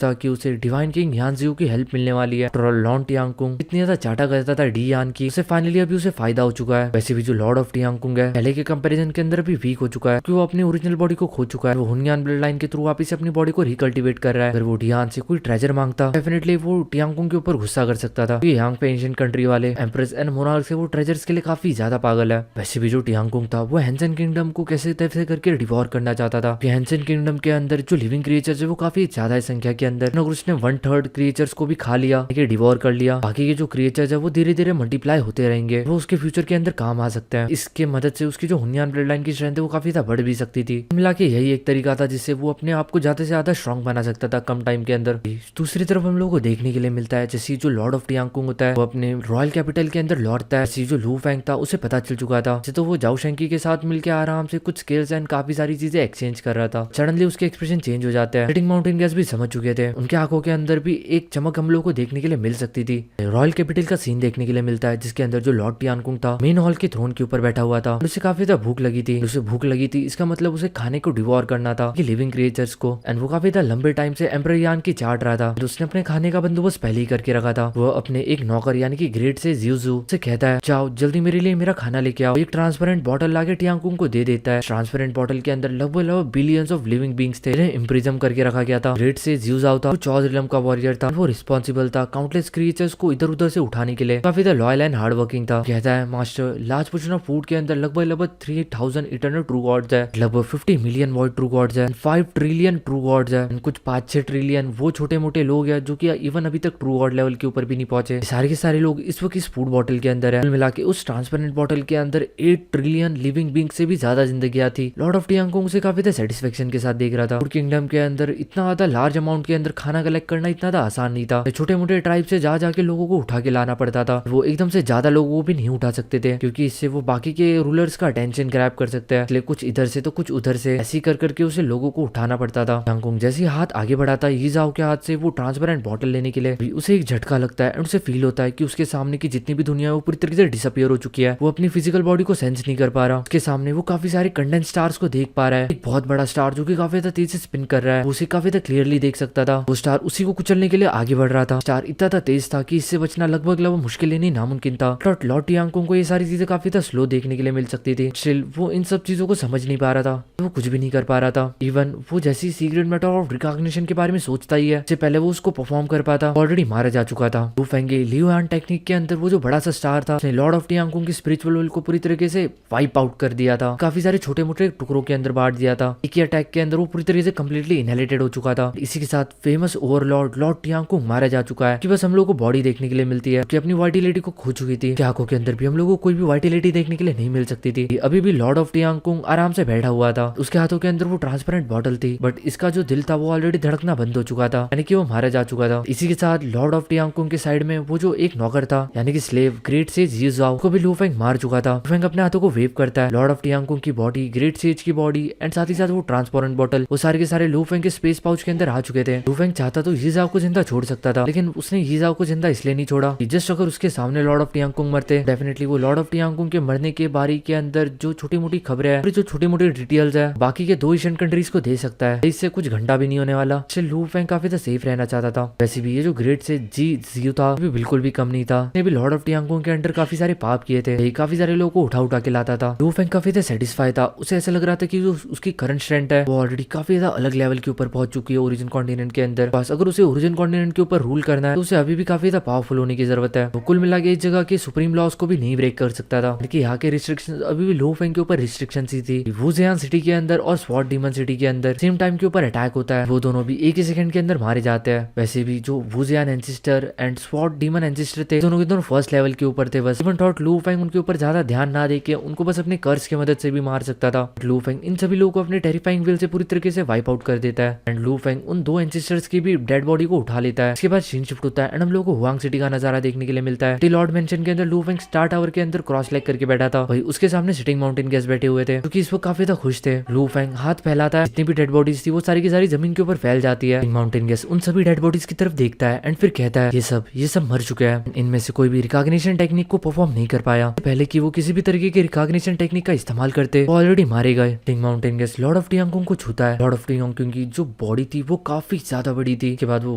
[SPEAKER 1] था कि उसे डिवाइन किंग यानजियो की हेल्प मिलने वाली है। लॉर्ड टियांगकुंग इतनी ज्यादा चाटा करता था डी यान की, उसे फाइनली अभी उसे फायदा हो चुका है। वैसे भी जो लॉर्ड ऑफ टियांगकुंग है पहले के कंपैरिजन के अंदर भी वीक हो चुका है, क्योंकि वो अपनी ओरिजिनल बॉडी को खो चुका है। वो हुनयान ब्लड लाइन के थ्रू वापस अपनी बॉडी को रिकल्टिवेट कर रहा है। अगर वो डियान से कोई ट्रेजर मांगता डेफिनेटली वो टियांगकुंग के ऊपर गुस्सा कर सकता था। यांगफे एंशिएंट कंट्री वाले एम्प्रेस एंड मोनार्क से वो ट्रेजर्स के लिए काफी ज्यादा पागल है। वैसे भी जो टियांगकुंग था वो हैंसन किंगडम को कैसे तैसे करके डिवोर करना चाहता था। हैंसन किंगडम के अंदर जो लिविंग क्रिएचर्स है वो काफी ज्यादा संख्या के अंदर, अगर उसने 1/3 क्रिएचर्स को भी खा लिया, डिवोर कर लिया, बाकी के जो क्रिएचर्स है वो धीरे धीरे मल्टीप्लाई होते रहेंगे। वो उसके फ्यूचर के अंदर काम आ सकते हैं। इसके मदद से उसकी जो हुनयान ब्लड लाइन की स्ट्रेंथ है वो काफी ज्यादा बढ़ भी सकती थी। मिला के यही एक तरीका था जिससे वो अपने आप को ज्यादा से ज्यादा स्ट्रॉन्ग बना सकता था कम टाइम के अंदर। दूसरी तरफ हम लोग को देखने के लिए मिलता है जैसे जो लॉर्ड ऑफ टियांगकुंग होता है वो अपने रॉयल कैपिटल के अंदर लौटता है। जो लू फेंग था उसे पता चल चुका था, तो वो जाओ शेंकी के साथ मिलकर आराम से कुछ स्किल्स एंड काफी सारी चीजें एक्सचेंज कर रहा था। सडनली उसके एक्सप्रेशन चेंज हो जाते हैं। हिटिंग माउंटेन गैस भी समझ चुके थे, उनके आंखों के अंदर भी एक चमक हम लोग को देखने के लिए मिल सकती थी। रॉयल कैपिटल का सीन देखने के लिए मिलता है जिसके अंदर जो लॉर्ड टियांगकुंग था मेन हॉल के थ्रोन के ऊपर बैठा हुआ था। उसे काफी ज्यादा भूख लगी थी। उसे भूख लगी थी इसका मतलब उसे खाने को डिवोर करना था लिविंग क्रिएचर्स को। एंड वो काफी ज्यादा लंबे टाइम से एम्परर यान की चाट रहा था। उसने अपने खाने का बंदोबस्त पहले ही करके रखा था। वो अपने एक नौकर यानी कि ग्रेट से जियोजू से कहता है जाओ जल्दी मेरे लिए मेरा खाना लेके आओ। एक ट्रांसपेरेंट बॉटल लाके टियांगकुंग को दे देता है। ट्रांसपेरेंट बॉटल के अंदर लगभग बिलियंस ऑफ लिविंग बींग्स थे जिन्हें इम्प्रिजन करके रखा गया था। ग्रेट से जियोजाओ था, चौज रिलम का वॉरियर था। वो रिस्पॉन्सिबल था काउंटलेस क्रिएचर्स को इधर उधर से उठाने के लिए। काफी ज्यादा लॉयल एंड हार्ड वर्किंग था। कहता है master large portion of food के अंदर लगभग 3000 इटर्नल ट्रू गॉड्स है, लगभग 50 मिलियन वॉइड ट्रू गॉड्स है, 5 ट्रिलियन ट्रू गॉड्स है, कुछ 5-6 ट्रिलियन वो छोटे मोटे लोग हैं जो कि इवन अभी तक ट्रू गॉड लेवल के ऊपर भी नहीं पहुंचे। सारे के सारे लोग इस वक्त इस फूड बॉटल के अंदर है। मिला के उस ट्रांसपेरेंट बॉटल के अंदर 8 ट्रिलियन लिविंग बींग से भी ज्यादा जिंदगियां थी। लॉर्ड ऑफ टियांगकुंग से काफी ज्यादा सेटिस्फेक्शन के साथ देख रहा था। फूड किंगडम के अंदर इतना ज्यादा लार्ज अमाउंट के अंदर खाना कलेक्ट करना इतना ज्यादा आसान नहीं था। छोटे मोटे ट्राइब से जा जाके लोगों को उठा के लाना पड़ता था। वो एकदम से ज्यादा लोगों को भी नहीं उठा सकते थे, क्योंकि इससे वो बाकी के रूलर्स का अटेंशन ग्रैब कर सकते हैं। इसलिए कुछ इधर से तो कुछ उधर से ऐसी कर करके उसे लोगों को उठाना पड़ता था। टियांगकुंग जैसे ही हाथ आगे बढ़ाता है यीजाओ के हाथ से वो ट्रांसपेरेंट बॉटल लेने के लिए, उसे एक झटका लगता है। उसे फील होता है कि उसके सामने की जितनी भी दुनिया है वो पूरी तरीके से डिसअपियर हो चुकी है। वो अपनी फिजिकल बॉडी को सेंस नहीं कर पा रहा। उसके सामने वो काफी सारे कंडेंस स्टार्स को देख पा रहा है। एक बहुत बड़ा स्टार जो कि काफी ज्यादा तेज से स्पिन कर रहा है, उसे काफी ज्यादा क्लियरली देख सकता था। वो स्टार उसी को कुचलने के लिए आगे बढ़ रहा था। स्टार इतना ज्यादा तेज था कि इससे बचना लगभग मुश्किल नहीं नामुमकिन था। लॉर्ड टियांगकुंग को ये सारी चीजें काफी ज्यादा स्लो देखने के लिए मिल सकती थी। स्टिल वो इन सब चीजों को समझ नहीं पा रहा था, वो कुछ भी नहीं कर पा रहा था। इवन वो जैसी सीक्रेट मैटर ऑफ रिकॉग्निशन के बारे में सोचता ही है, इससे पहले वो उसको परफॉर्म कर पाता ऑलरेडी मारा जा चुका था। लू फेंगे लियो यान टेक्निक के अंदर वो जो बड़ा सा स्टार था उसने लॉर्ड ऑफ टियांगकुंग की स्पिरिचुअल वर्ल्ड को पूरी तरीके से वाइप आउट कर दिया था। काफी सारे छोटे मोटे टुकड़ों के अंदर बांट दिया था। एक ही अटैक के अंदर वो पूरी तरीके से कम्प्लीटली इनहेरिटेड हो चुका था। इसी के साथ फेमस ओवरलॉर्ड लॉर्ड टियांगकुंग मारा जा चुका है कि बस हम लोग को बॉडी देखने के लिए मिलती है, कि अपनी वाइटिलिटी को खो चुकी थी। आंखों के अंदर भी हम लोग को कोई भी वाइटिलिटी देखने के लिए नहीं मिल सकती थी। अभी भी लॉर्ड ऑफ टियांगकुंग आराम से बैठा हुआ था, उसके हाथों के अंदर वो ट्रांसपेरेंट बॉटल थी, बट इसका जो दिल था वो ऑलरेडी धड़कना बंद हो चुका था, यानी कि वो मारा जा चुका था। इसी के साथ लॉर्ड ऑफ टियांगकुंग के साइड में वो जो एक नौकर था यानी कि स्लेव ग्रेट सेज यी जाओ को भी लू फेंग मार चुका था। लू फेंग अपने हाथों को वेव करता है, लॉर्ड ऑफ टियांगकुंग की बॉडी, ग्रेट सेज की बॉडी एंड साथ ही साथ वो ट्रांसपेरेंट बॉटल, वो सारे के सारे लू फेंग के स्पेस पाउच के अंदर आ चुके थे। लू फेंग चाहता तो यी जाओ को जिंदा छोड़ सकता था, लेकिन उसने यी जाओ को जिंदा इसलिए नहीं छोड़ा कि जस्ट अगर उसके सामने लॉर्ड ऑफ टियांगकुंग मरते, डेफिनेटली वो लॉर्ड ऑफ टियांगकुंग के मरने के बारी के अंदर जो छोटी मोटी खबरें है, जो छोटी मोटी डिटेल्स है, बाकी के 2 एशियन कंट्रीज को दे सकता है। इससे कुछ घंटा भी नहीं होने वाला। लू फेंग काफी तो सेफ रहना चाहता था। वैसे भी ये जो ग्रेट से जी जियो था भी बिल्कुल भी कम नहीं था, ये भी लॉर्ड ऑफ टियांगकुंग के अंडर काफी सारे पाप किए थे, यही काफी सारे लोगों को उठा उठा के लाता था। लू फेंग काफी सेटिस्फाई था, उसे ऐसा लग रहा था कि जो उसकी करंट स्ट्रेंथ है वो ऑलरेडी काफी ज्यादा अलग लेवल के ऊपर पहुंच चुकी है ओरिजिन कॉन्टिनेंट के अंदर। बस अगर उसे ओरिजिन कॉन्टिनेंट के ऊपर रूल करना है तो उसे अभी भी काफी ज्यादा पावरफुल होने की जरूरत है। तो कुल मिला के इस जगह के सुप्रीम लॉस को भी नहीं ब्रेक कर सकता था, लेकिन यहाँ के रिस्ट्रिक्शन अभी भी लू फेंग के ऊपर रिस्ट्रिक्शन ही थी। वुजियान सिटी के अंदर और स्वॉर्ड डीमन सिटी के अंदर सेम टाइम के ऊपर अटैक होता है, वो दोनों भी एक ही सेकंड के अंदर मारे जाते हैं। वैसे भी जो Wujian ancestor and sword demon ancestor थे दोनों के दोनों फर्स्ट लेवल के ऊपर थे। बस इवन थॉट लू फेंग उनके ऊपर ज्यादा ध्यान ना देके उनको बस अपने कर्स की मदद से भी मार सकता था। लू फेंग इन सभी लोगों को अपने टेरिफाइंग विल से पूरी तरीके से वाइप आउट कर देता है एंड लू फेंग उन 2 एंसेस्टर्स की भी डेड बॉडी को उठा लेता है। इसके बाद सीन शिफ्ट होता है एंड हम लोगों को हुआंग सिटी का नजारा देखने के लिए मिलता है। लॉर्ड मेंशन के अंदर लू फेंग स्टार टावर के अंदर क्रॉस लेग करके बैठा था, वही उसके सामने सिटिंग माउंटेन गेस्ट बैठे हुए थे क्योंकि इस वक्त काफी ज्यादा खुश थे। लू फेंग हाथ फैलाता है, जितनी भी डेड बॉडीज थी वो सारी की सारी जमीन के ऊपर फैल जाती है। माउंटेन गेस्ट उन सभी डेड बॉडीज की तरफ देखता है एंड फिर कहता है ये सब मर चुके हैं, इनमें से कोई भी रिकॉग्निशन टेक्निक को परफॉर्म नहीं कर पाया। पहले कि वो किसी भी तरीके की रिकॉग्निशन टेक्निक का इस्तेमाल करते वो ऑलरेडी मारे गए। टिंग माउंटेन गेस्ट लॉर्ड ऑफ टियांगकुंग को छूता है। लॉर्ड ऑफ टियांगकुंग की जो बॉडी थी वो काफी ज्यादा बड़ी थी। के बाद वो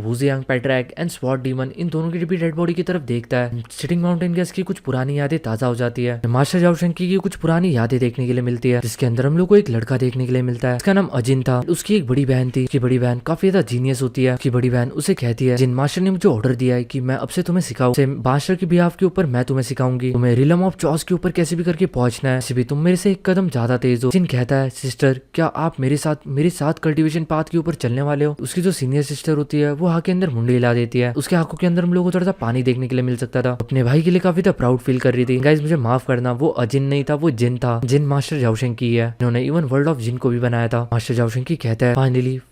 [SPEAKER 1] वुजियांग पैट्रैक एंड स्वॉर्ड डीमन इन दोनों की भी डेड बॉडी की तरफ देखता है। सिटिंग माउंटेन गेस्ट की कुछ पुरानी यादें ताजा हो जाती है। मास्टर जाओ शेंकी की कुछ पुरानी यादें देखने के लिए मिलती है, जिसके अंदर हम लोग को एक लड़का देखने के लिए मिलता है, इसका नाम अजिन था। उसकी एक बड़ी बहन थी, उसकी बड़ी बहन काफी ज्यादा जीनियस होती है। उसकी बड़ी बहन उसे कहती है जिन मास्टर ने मुझे ऑर्डर दिया है कि मैं अब से तुम्हें सिखाऊं, मास्टर की बिहाफ के ऊपर मैं तुम्हें सिखाऊंगी, तुम्हें रिलम ऑफ चॉस के ऊपर कैसे भी करके पहुंचना है, भी तुम मेरे से एक कदम ज्यादा तेज हो। जिन कहता है सिस्टर क्या आप मेरे साथ कल्टीवेशन पाथ के ऊपर चलने वाले हो। उसकी जो सीनियर सिस्टर होती है वो आँख के अंदर मुंडी हिला देती है। उसके आंखों के अंदर हम लोगों को थोड़ा सा पानी देखने के लिए मिल सकता था। अपने भाई के लिए काफी प्राउड फील कर रही थी। गाइस मुझे माफ करना, वो अजिन नहीं था, वो जिन था। जिन मास्टर जाओशेंग की है, इन्होंने इवन वर्ल्ड ऑफ जिन को भी बनाया था। मास्टर जाओशेंग की कहता है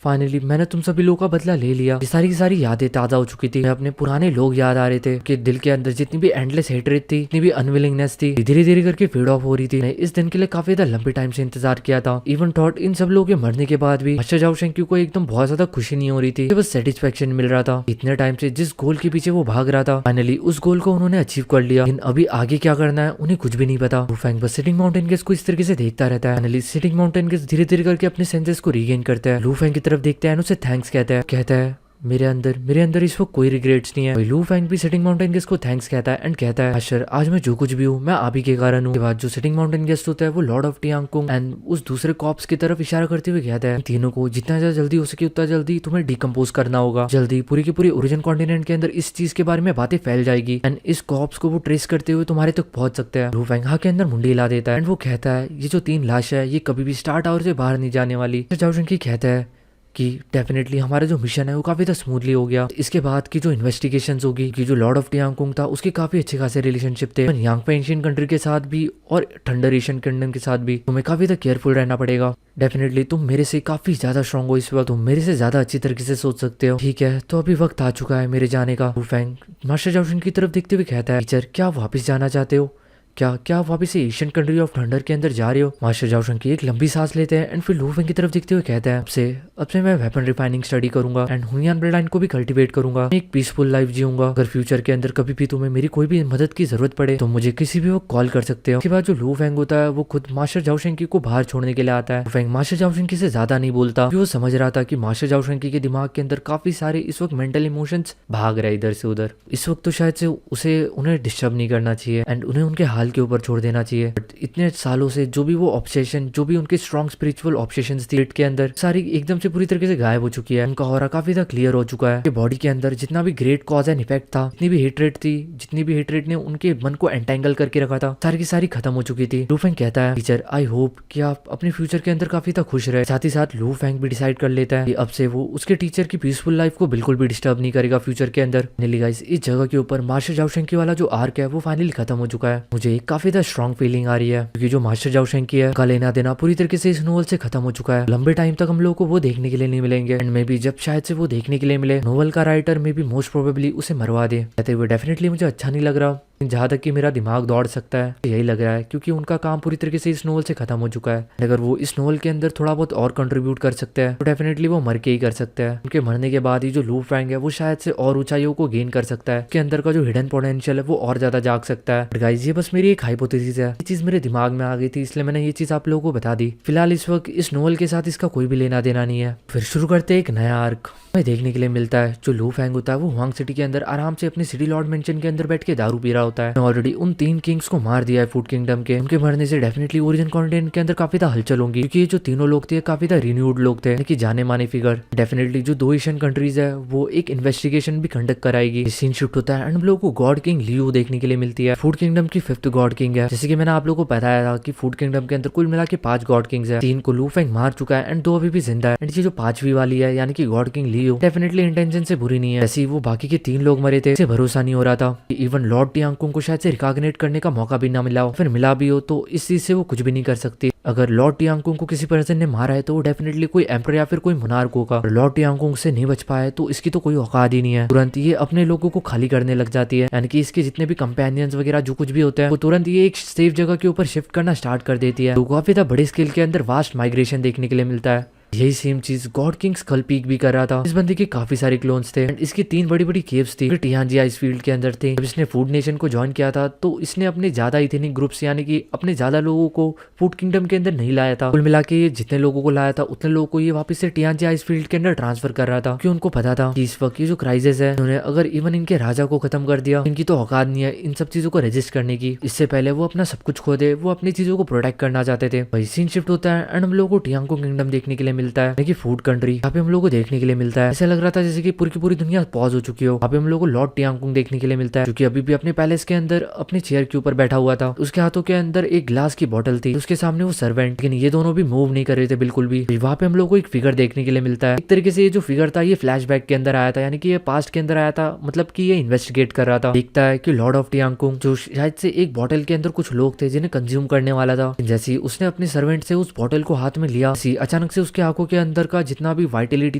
[SPEAKER 1] फाइनली मैंने तुम सभी लोगों का बदला ले लिया। ये सारी की सारी यादें ताजा हो चुकी थी, अपने पुराने लोग याद आ रहे थे कि दिल के अंदर जितनी भी एंडलेस हेटरेट थी, जितनी भी अनविलिंगनेस थी, धीरे धीरे करके फेड ऑफ हो रही थी। इस दिन के लिए काफी ज्यादा लंबे टाइम से इंतजार किया था। इवन थॉट इन सब लोगों के मरने के बाद भी मास्टर जाओशेंग को एकदम बहुत ज्यादा खुशी नहीं हो रही थी, बस सेटिस्फेक्शन मिल रहा था। इतने टाइम से जिस गोल के पीछे वो भाग रहा था, फाइनली उस गोल को उन्होंने अचीव कर लिया। लेकिन अभी आगे क्या करना है उन्हें कुछ भी नहीं पता। लू फेंग बस सिटिंग माउंटेन गेस को इस तरीके से देखता रहता है। फाइनली सिटिंग माउंटेन गेस धीरे धीरे करके अपने सेंसेस को रीगेन करता है। लू फेंग की तरफ देखता है, उसे थैंक्स कहता है मेरे अंदर इस वक्त कोई रिग्रेट्स नहीं है। लू फेंग भी सिटिंग माउंटेन गेस्ट को थैंक्स कहता है एंड कहता है मास्टर आज मैं जो कुछ भी हूँ मैं आप ही के कारण हूँ। के बाद जो सिटिंग माउंटेन गेस्ट होता है वो लॉर्ड ऑफ टियांगकुंग एंड उस दूसरे कॉप्स की तरफ इशारा करते हुए कहता है तीनों को जितना ज्यादा जल्दी हो सके उतना जल्दी तुम्हें डिकम्पोज करना होगा। जल्दी पूरी की पूरी ओरिजिन कॉन्टिनेंट के अंदर इस चीज के बारे में बातें फैल जाएगी एंड इस कॉप्स को वो ट्रेस करते हुए तुम्हारे तक पहुंच सकते हैं। लू फेंग हाँ के अंदर मुंडी हिला देता है एंड वो कहता है ये जो 3 लाश है ये कभी भी स्टार टावर से बाहर नहीं जाने वाली। जाओशेंकी कहता है कि डेफिनेटली हमारा जो मिशन है वो काफी स्मूथली हो गया। इसके बाद की जो इन्वेस्टिगेशंस होगी कि जो लॉर्ड ऑफ टियांगकुंग था उसके काफी अच्छे खासे रिलेशनशिप थे यांगपे एशियन कंट्री के साथ भी और थंडर एशियन किंगडम के साथ भी। तुम्हें काफी केयरफुल रहना पड़ेगा। डेफिनेटली तुम मेरे से काफी ज्यादा स्ट्रांग हो इस वक्त, तुम मेरे से ज्यादा अच्छी तरीके से सोच सकते हो। ठीक है तो अभी वक्त आ चुका है मेरे जाने का। लू फेंग मास्टर जाओशेंग की तरफ देखते हुए कहता है टीचर क्या आप वापस जाना चाहते हो, क्या आप वापस से एशियन कंट्री ऑफ थंडर के अंदर जा रहे हो। मास्टर जाओशेंग की एक लंबी सांस लेते हैं एंड फिर लू फेंग की तरफ देखते हुए कहता है अब से मैं वेपन रिफाइनिंग स्टडी करूंगा एंड हुनियान ब्लड लाइन को भी कल्टीवेट करूंगा। मैं एक पीसफुल लाइफ जीऊंगा। अगर फ्यूचर के अंदर कभी भी तुम्हें मेरी कोई भी मदद की जरूरत पड़े तो मुझे किसी भी वक्त कॉल कर सकते हो। उसके बाद जो लू फेंग होता है वो खुद मास्टर जाओशेंग को बाहर छोड़ने के लिए आता है। लू फेंग मास्टर जाओशेंग से ज्यादा नहीं बोलता, वो समझ रहा था कि मास्टर जाओशेंग के दिमाग के अंदर काफी सारे इस वक्त मेंटल इमोशंस भाग रहे इधर से उधर। इस वक्त तो शायद से उन्हें डिस्टर्ब नहीं करना चाहिए एंड उन्हें उनके हाल के ऊपर छोड़ देना चाहिए। इतने सालों से जो भी वो ऑब्सेशन, जो भी उनके स्ट्रॉन्ग स्पिरिचुअल ऑब्सेशंस थी के अंदर सारी एकदम से से पूरी तरीके से गायब हो चुकी है। उनका ऑरा काफी ज्यादा क्लियर हो चुका है। बॉडी के अंदर जितना भी ग्रेट कॉज एंड इफेक्ट था, जितनी भी हेटरेट थी, जितनी भी हेटरेट ने उनके मन को एंटेंगल करके रखा था, सारी की सारी खत्म हो चुकी थी। लू फेंग कहता है, टीचर आई होप कि आप अपने फ्यूचर के अंदर काफी ज्यादा खुश रहे। साथ ही साथ लू फेंग भी डिसाइड कर लेता है कि अब से वो उसके टीचर की पीसफुल लाइफ को बिल्कुल भी डिस्टर्ब नहीं करेगा फ्यूचर के अंदर। गाइस, इस जगह के ऊपर मास्टर जाओ शेंकी वाला जो आर्क है वो फाइनली खत्म हो चुका है। मुझे एक काफी ज्यादा स्ट्रॉन्ग फीलिंग आ रही है क्योंकि जो मास्टर जाओ शेंकी है का लेना देना पूरी तरीके से इस नोवेल से खत्म हो चुका है। लंबे टाइम तक हम लोगों को वो देखने के लिए नहीं मिलेंगे एंड मे बी जब शायद से वो देखने के लिए मिले, नोवेल का writer may be most probably उसे मरवा दे। कहते हुए डेफिनेटली मुझे अच्छा नहीं लग रहा। जहाँ तक कि मेरा दिमाग दौड़ सकता है यही लग रहा है क्योंकि उनका काम पूरी तरीके से इस नोवेल से खत्म हो चुका है। अगर वो इस नोवेल के अंदर थोड़ा बहुत और कंट्रीब्यूट कर सकते हैं तो डेफिनेटली वो मर के ही कर सकते हैं। उनके मरने के बाद ही जो लू फेंग है वो शायद से और ऊंचाइयों को गेन कर सकता है। उसके अंदर का जो हिडन पोटेंशियल है वो और ज्यादा जाग सकता है। बट गाइस, ये बस मेरी एक हाइपोथेसिस है। ये चीज मेरे दिमाग में आ गई थी इसलिए मैंने ये चीज आप लोगों को बता दी। फिलहाल इस वक्त इस नोवेल के साथ इसका कोई भी लेना देना नहीं है। फिर शुरू करते एक नया आर्क हमें देखने के लिए मिलता है। जो लू फेंग होता है वो हुआंग सिटी के अंदर आराम से अपने सिटी लॉर्ड मेंशन के अंदर बैठ के दारू पी रहा होता है। ऑलरेडी उन 3 किंग्स को मार दिया है फूड किंगडम के। उनके मरने से डेफिनेटली ओरिजिन कॉन्टिनेंट के अंदर काफी ज्यादा हलचल होंगी क्योंकि ये जो तीनों लोग थे काफी ज्यादा रिन्यूड लोग थे, कि जाने माने फिगर। डेफिनेटली जो 2 एशियन कंट्रीज है वो एक इन्वेस्टिगेशन भी कंडक्ट कराएगी। सीन शिफ्ट होता है एंड हम लोग को गॉड किंग लियू देखने के लिए मिलती है। फूड किंगडम की 5th गॉड किंग है। जैसे कि मैंने आप लोगों को बताया था कि फूड किंगडम के अंदर कुल मिला के 5 गॉड किंग्स है। 3 को लू फेंग मार चुका है एंड 2 अभी भी जिंदा है। एंड ये जो 5वीं वाली है यानी कि God king Liu definitely intention से बुरी नहीं है। जैसे वो बाकी के 3 लोग मरे थे, इसे भरोसा नहीं हो रहा था। इवन लॉर्ड टियांगकुंग को शायद से रिकॉग्निट करने का मौका भी ना मिला हो, फिर मिला भी हो तो इस चीज से वो कुछ भी नहीं कर सकती। अगर लॉर्ड टियांगकुंग को किसी पर्सन ने मारा है तो वो डेफिनेटली कोई एम्पर या फिर कोई मोनार्क होगा। लॉर्ड टियांगकुंग से नहीं बच पाया तो इसकी तो कोई औकात ही नहीं है। तुरंत ये अपने लोगों को खाली करने लग जाती है, यानी कि इसके जितने भी कंपेनियंस वगैरह जो कुछ भी होते हैं वो तुरंत ये एक सेफ जगह के ऊपर शिफ्ट करना स्टार्ट कर देती है। तो काफी बड़े स्केल के अंदर वास्ट माइग्रेशन देखने के लिए मिलता है। यही सेम चीज गॉड किंग स्कल पीक भी कर रहा था। इस बंदे के काफी सारे क्लोन्स थे एंड इसकी 3 बड़ी बड़ी केव्स थी टियांजी आइस फील्ड के अंदर थे। जब इसने फूड नेशन को ज्वाइन किया था तो इसने अपने ज्यादा इथेनिक ग्रुप्स यानी कि अपने ज्यादा लोगों को फूड किंगडम के अंदर नहीं लाया था। कुल मिला के ये जितने लोगों को लाया था उतने लोगों को ये वापस से टियांजी आइस फील्ड के अंदर ट्रांसफर कर रहा था क्योंकि उनको पता था कि इस वक्त ये जो क्राइसिस है उन्होंने अगर इवन इनके राजा को खत्म कर दिया, इनकी तो औकात नहीं है इन सब चीजों को रजिस्ट करने की। इससे पहले वो अपना सब कुछ खो दे, वो अपनी चीजों को प्रोटेक्ट करना चाहते थे। वही सीन शिफ्ट होता है एंड हम लोगों को टियांगकुंग किंगडम देखने के लिए मिलता है, फूड कंट्री यहाँ पे हम लोगों को देखने के लिए मिलता है। ऐसा लग रहा था जैसे कि पूरी की पूरी दुनिया पॉज हो चुकी हो। यहाँ पे हम लोगों को लॉर्ड टियांगकुंग देखने के लिए मिलता है जो कि अभी भी अपने पैलेस के अंदर अपने चेयर के ऊपर बैठा हुआ था। उसके हाथों के अंदर एक ग्लास की बोतल थी, उसके सामने वो सर्वेंट, लेकिन ये दोनों भी मूव नहीं कर रहे थे बिल्कुल भी। वहाँ पे हम लोग को एक फिगर देखने के लिए मिलता है। एक तरीके से ये जो फिगर था ये फ्लैशबैक के अंदर आया था, यानी कि ये पास्ट के अंदर आया था, मतलब कि ये इन्वेस्टिगेट कर रहा था। दिखता है कि लॉर्ड ऑफ टियांगकुंग जो शायद से एक बोतल के अंदर कुछ लोग थे जिन्हें कंज्यूम करने वाला था। जैसे ही उसने अपने सर्वेंट से उस बोतल को हाथ में लिया, अचानक से उसके आंखों के अंदर का जितना भी वाइटिलिटी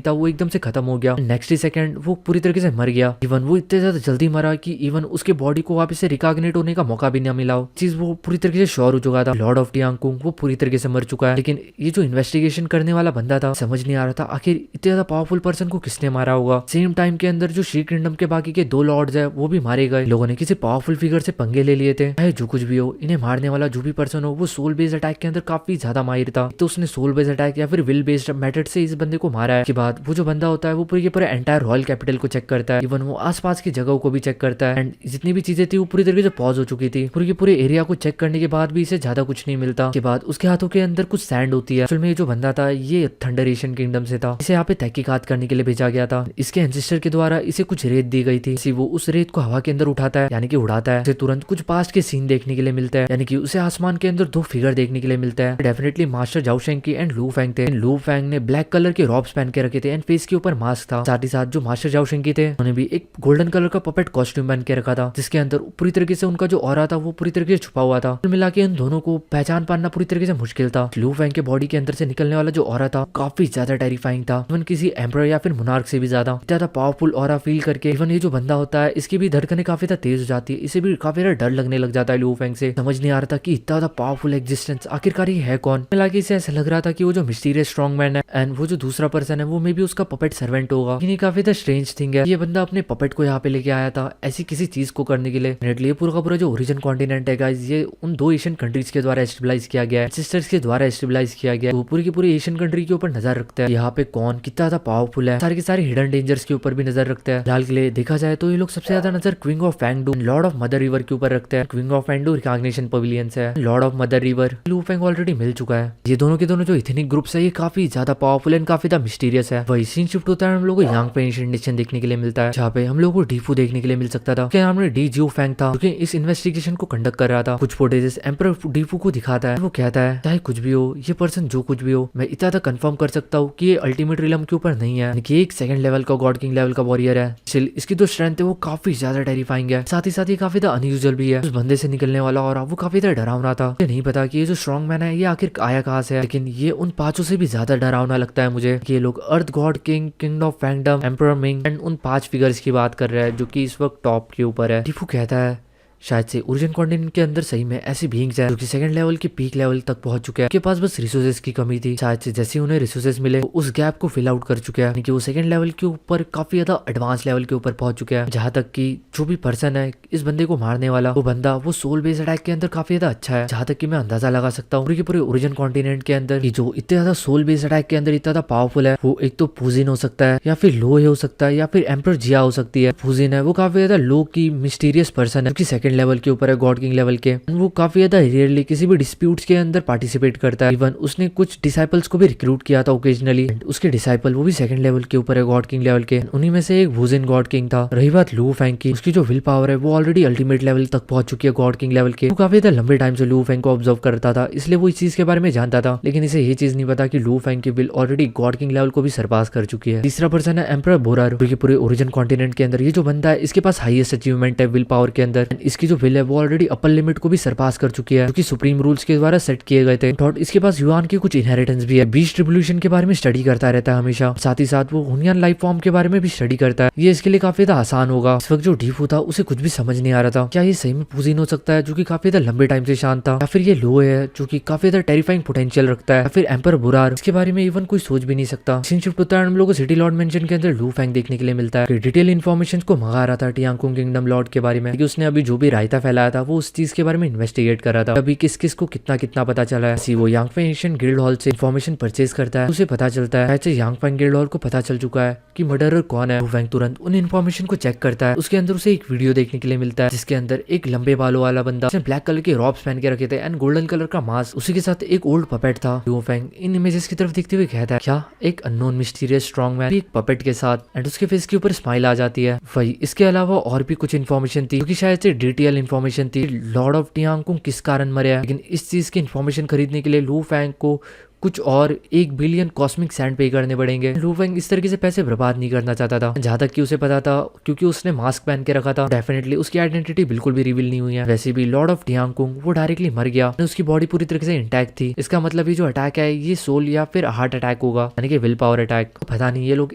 [SPEAKER 1] था वो एकदम से खत्म हो गया। नेक्स्ट ही सेकंड वो पूरी तरीके से मर गया। इवन वो इतने ज्यादा जल्दी मरा कि इवन उसके बॉडी को वापस से रिकॉग्निट होने का मौका भी ना मिला हो। चीज वो पूरी तरीके से श्योर हो चुका था लॉर्ड ऑफ टियांगकुंग वो पूरी तरीके से मर चुका है। लेकिन ये जो इन्वेस्टिगेशन करने वाला बंदा था समझ नहीं आ रहा था आखिर इतने ज्यादा पावरफुल पर्सन को किसने मारा होगा। सेम टाइम के अंदर जो शी किंगडम के बाकी के 2 लॉर्ड्स है वो भी मारे गए। लोगों ने किसी पावरफुल फिगर से पंगे ले लिए थे। चाहे जो कुछ भी हो, इन्हें मारने वाला जो भी पर्सन हो वो सोल बेस्ड अटैक के अंदर काफी ज्यादा माहिर था। तो उसने सोल बेस्ड अटैक या फिर विल बेस्ड मेथड से इस बंदे को मारा है। के बाद वो जो बंदा होता है वो पूरे के पूरे एंटायर रॉयल कैपिटल को चेक करता है। इवन वो आसपास की जगहों को भी चेक करता है एंड जितनी भी चीजें थी वो पूरी तरीके से पॉज हो चुकी थी। पूरे के पूरे एरिया को चेक करने के बाद भी इसे ज्यादा कुछ नहीं मिलता। के बाद उसके हाथों के अंदर कुछ सैंड होती है। असल में ये जो बंदा था ये थंडर एशियन किंगडम से था। इसे यहाँ पे तहकीकात करने के लिए भेजा गया था। इसके एंसेस्टर के द्वारा इसे कुछ रेत दी गई थी। वो उस रेत को हवा के अंदर उठाता है यानी कि उड़ाता है। उसे तुरंत कुछ पास्ट के सीन देखने के लिए मिलता है, यानी कि उसे आसमान के अंदर 2 फिगर देखने के लिए मिलता है। डेफिनेटली मास्टर जाओ शेंकी एंड लू फेंग थे। लू फेंग ने ब्लैक कलर के रॉब्स पहन के रखे थे एंड फेस के ऊपर मास्क था। साथ ही साथ जो मास्टर जाओ शेंकी थे उन्होंने भी एक गोल्डन कलर का पपेट कॉस्ट्यूम पहन के रखा था जिसके अंदर पूरी तरीके से उनका जो ऑरा था वो पूरी तरीके से छुपा हुआ था। कुल मिला के इन दोनों को पहचान पाना पूरी तरीके से मुश्किल था। लू फेंग के बॉडी के अंदर से निकलने वाला जो ऑरा था काफी ज्यादा टेरिफाइंग था, इवन किसी एम्परर या फिर मोनार्क से भी ज्यादा पावरफुल ऑरा फील करके इवन ये जो बंदा होता है इसकी भी धड़कनें काफी ज्यादा तेज हो जाती है। इसे भी काफी ज्यादा डर लगने लग जाता है लू फेंग से। समझ नहीं आ रहा था कि इतना ज्यादा पावरफुल एग्जिस्टेंस आखिरकार ये है कौन। मिला के इसे ऐसा लग रहा था कि वो जो मिस्टीरियस स्ट्रॉन्ग मैन है एंड वो जो दूसरा पर्सन है वो मे बी उसका पपेट सर्वेंट होगा। लेकिन ये काफी ज्यादा स्ट्रेंज थिंग है, ये बंदा अपने पपेट को यहाँ पे लेके आया था ऐसी किसी चीज को करने के लिए। ये पूरा का पूरा जो ओरिजिन कॉन्टिनेंट है गाइस ये उन 2 एशियन कंट्रीज के द्वारा स्टेबलाइज किया गया है, सिस्टर्स के द्वारा स्टेबलाइज किया गया है। वो पूरी की पूरी एशियन कंट्री के ऊपर नजर रखता है यहाँ पे कौन कितना ज्यादा पावरफुल है, सारे के सारे हिडन डेंजर्स के ऊपर भी नजर रखता है। फिलहाल के लिए देखा जाए तो ये लोग सबसे ज्यादा नजर queen of Fangdu lord of mother river के ऊपर रखते हैं। Queen of Fangdu recognition pavilion है, lord of mother river Lu Feng already मिल चुका है। ये दोनों के दोनों जो इथेनिक ग्रुप्स है ये काफी ज्यादा पावरफुल एंड काफी ज्यादा मिस्टीरियस है। वही सीन शिफ्ट होता है, हम लोग को यांग पे एंशिएंट नेशन देखने के लिए मिलता है, जहाँ पे हम लोग को डीफू देखने के लिए मिल सकता था। उसके नाम में डी जियो फैंग था, जो कि इस इन्वेस्टिगेशन को कंडक्ट कर रहा था। कुछ फुटेजेस एम्परर डीफू को दिखाता है, वो कहता है चाहे कुछ भी हो, ये पर्सन जो कुछ भी हो, मैं इतना तक कंफर्म कर सकता हूँ कि ये अल्टीमेट रिलम के ऊपर नहीं है, कि एक सेकंड लेवल का गॉड किंग लेवल का वॉरियर है। स्टिल इसकी जो स्ट्रेंथ है वो काफी ज्यादा टेरिफाइंग है, साथ ही ये काफी ज्यादा अनयूजुअल भी है। उस बंदे से निकलने वाला और वो काफी ज्यादा डरावना था। मुझे नहीं पता कि ये जो स्ट्रॉन्ग मैन है ये आखिर आया कहाँ से है, लेकिन ये उन पांचों से भी ज्यादा डरावना लगता है मुझे। कि ये लोग earth god king, king of Fangdom, emperor Ming and उन 5 फिगर्स की बात कर रहे हैं जो कि इस वक्त टॉप के ऊपर है। डीफू कहता है शायद से ओरिजिन कॉन्टिनेंट के अंदर सही में ऐसी बीइंग्स है जो कि सेकंड लेवल के पीक लेवल तक पहुंच चुके हैं। उनके पास बस रिसोर्सेज की कमी थी, शायद से जैसे उन्हें रिसोर्सेज मिले वो उस गैप को फिल आउट कर चुके हैं, कि वो सेकंड लेवल के ऊपर काफी ज्यादा एडवांस लेवल के ऊपर पहुंच चुके हैं। जहां तक कि जो भी पर्सन है इस बंदे को मारने वाला, वो बंदा वो सोल बेस्ड अटैक के अंदर काफी ज्यादा अच्छा है। जहां तक कि मैं अंदाजा लगा सकता हूँ पूरे ओरिजिन कॉन्टिनेंट के अंदर कि जो इतने ज्यादा सोल बेस्ड अटैक के अंदर इतना ज्यादा पावरफुल है, वो एक तो पूजिन हो सकता है, या फिर लो हो सकता है, या फिर एम्परर जिया हो सकती है। पूजिन है वो काफी ज्यादा लो की मिस्टीरियस पर्सन है, जो कि सेकंड लेवल के ऊपर है, गॉड किंग लेवल के। वो काफी ज्यादा रेयरली किसी भी डिस्प्यूट्स के अंदर पार्टिसिपेट करता है। इवन उसने कुछ डिसाइपल्स को भी रिक्रूट किया था ओकेजनली। उसके डिसाइपल वो भी सेकंड लेवल के ऊपर है, गॉड किंग लेवल के। उन्हीं में से एक वुजिन गॉड किंग था। रही बात लू फैंग की, उसकी जो विल पावर है वो ऑलरेडी अल्टीमेट लेवल तक पहुंच चुकी है, गॉड किंग लेवल के। वो काफी ज्यादा लंबे टाइम से लू फैंग को ऑब्जर्व करता था, इसलिए वो इस चीज के बारे में जानता था। लेकिन इसे ये चीज नहीं पता कि लू फैंग की will already God king level को भी सरपास कर चुकी है। तीसरा पर्सन है एम्परर बोरार, जो कि पूरे ओरिजिन कॉन्टिनेंट के अंदर ये जो बंदा है इसके पास हाईएस्ट अचीवमेंट है विल पावर के अंदर। इसकी जो विल है वो ऑलरेडी अपर लिमिट को भी सरपास कर चुकी है, जो कि सुप्रीम रूल्स के द्वारा सेट किए गए थे। थॉट इसके पास युआन की कुछ इनहेरिटेंस भी है। बीस्ट रिवोल्यूशन के बारे में स्टडी करता रहता है हमेशा, साथ ही साथ वो हुनियन लाइफ फॉर्म के बारे में भी स्टडी करता है। ये इसके लिए काफी ज्यादा आसान होगा। इस वक्त जो डीफू था उसे कुछ भी समझ नहीं आ रहा था, क्या ये सही में पूजिन हो सकता है जो कि काफी ज्यादा लंबे टाइम से शांत था, या फिर ये लो है जो कि काफी ज्यादा टेरिफाइंग पोटेंशियल रखता है, या फिर एम्परर बोरार, इसके बारे में इवन कोई सोच भी नहीं सकता। सीन शिफ्ट होता है, हम लोग को सिटी लॉर्ड मेंशन के अंदर लू फैंग देखने के लिए मिलता है। डिटेल इन्फॉर्मेशन को मंगा रहा था टियांगकुंग किंगडम लॉर्ड के बारे में, कि उसने अभी जो भी रायता फैलाया था वो उस चीज के बारे में इन्वेस्टिगेट कर रहा था। अभी किस किस को कितना कितना पता चला है। वो यांग फैंग एशियन गिल्ड हॉल से इन्फॉर्मेशन परचेज करता है, उसे पता चलता है ऐसे यांग फैंग गिल्ड हॉल को पता चल चुका है कि मर्डरर कौन है। फैंग तुरंत उन इन्फॉर्मेशन को चेक करता है। उसके अंदर उसे एक वीडियो देखने के लिए मिलता है, जिसके अंदर एक लंबे बालों वाला बंदा, उसने ब्लैक कलर के रॉब्स पहन के रखे थे एंड गोल्डन कलर का मास्क, उसी के साथ एक ओल्ड पपेट था। लू फैंग इन इमेजेस की तरफ देखते हुए कहता है क्या एक अननोन मिस्टीरियस स्ट्रॉन्ग मैन एक पपेट के साथ, एंड उसके फेस के ऊपर स्माइल आ जाती है। वही इसके अलावा और भी कुछ इन्फॉर्मेशन थी, क्योंकि शायद से डिटेल इन्फॉर्मेशन थी लॉर्ड ऑफ टियांगकुंग किस कारण मरे है। लेकिन इस चीज की इन्फॉर्मेशन खरीदने के लिए लू फैंग को कुछ और 1 बिलियन कॉस्मिक सैंड पे करने पड़ेंगे। लू फैंग इस तरीके से पैसे बर्बाद नहीं करना चाहता था, जहां तक कि उसे पता था, क्योंकि उसने मास्क पहन के रखा था, डेफिनेटली उसकी आइडेंटिटी बिल्कुल भी रिवील नहीं हुई है। वैसे भी लॉर्ड ऑफ टियांगकुंग वो डायरेक्टली मर गया, उसकी बॉडी पूरी तरीके से इंटैक्ट थी। इसका मतलब ये जो अटैक है ये सोल या फिर हार्ट अटैक होगा, यानी कि विल पावर अटैक। पता नहीं ये लोग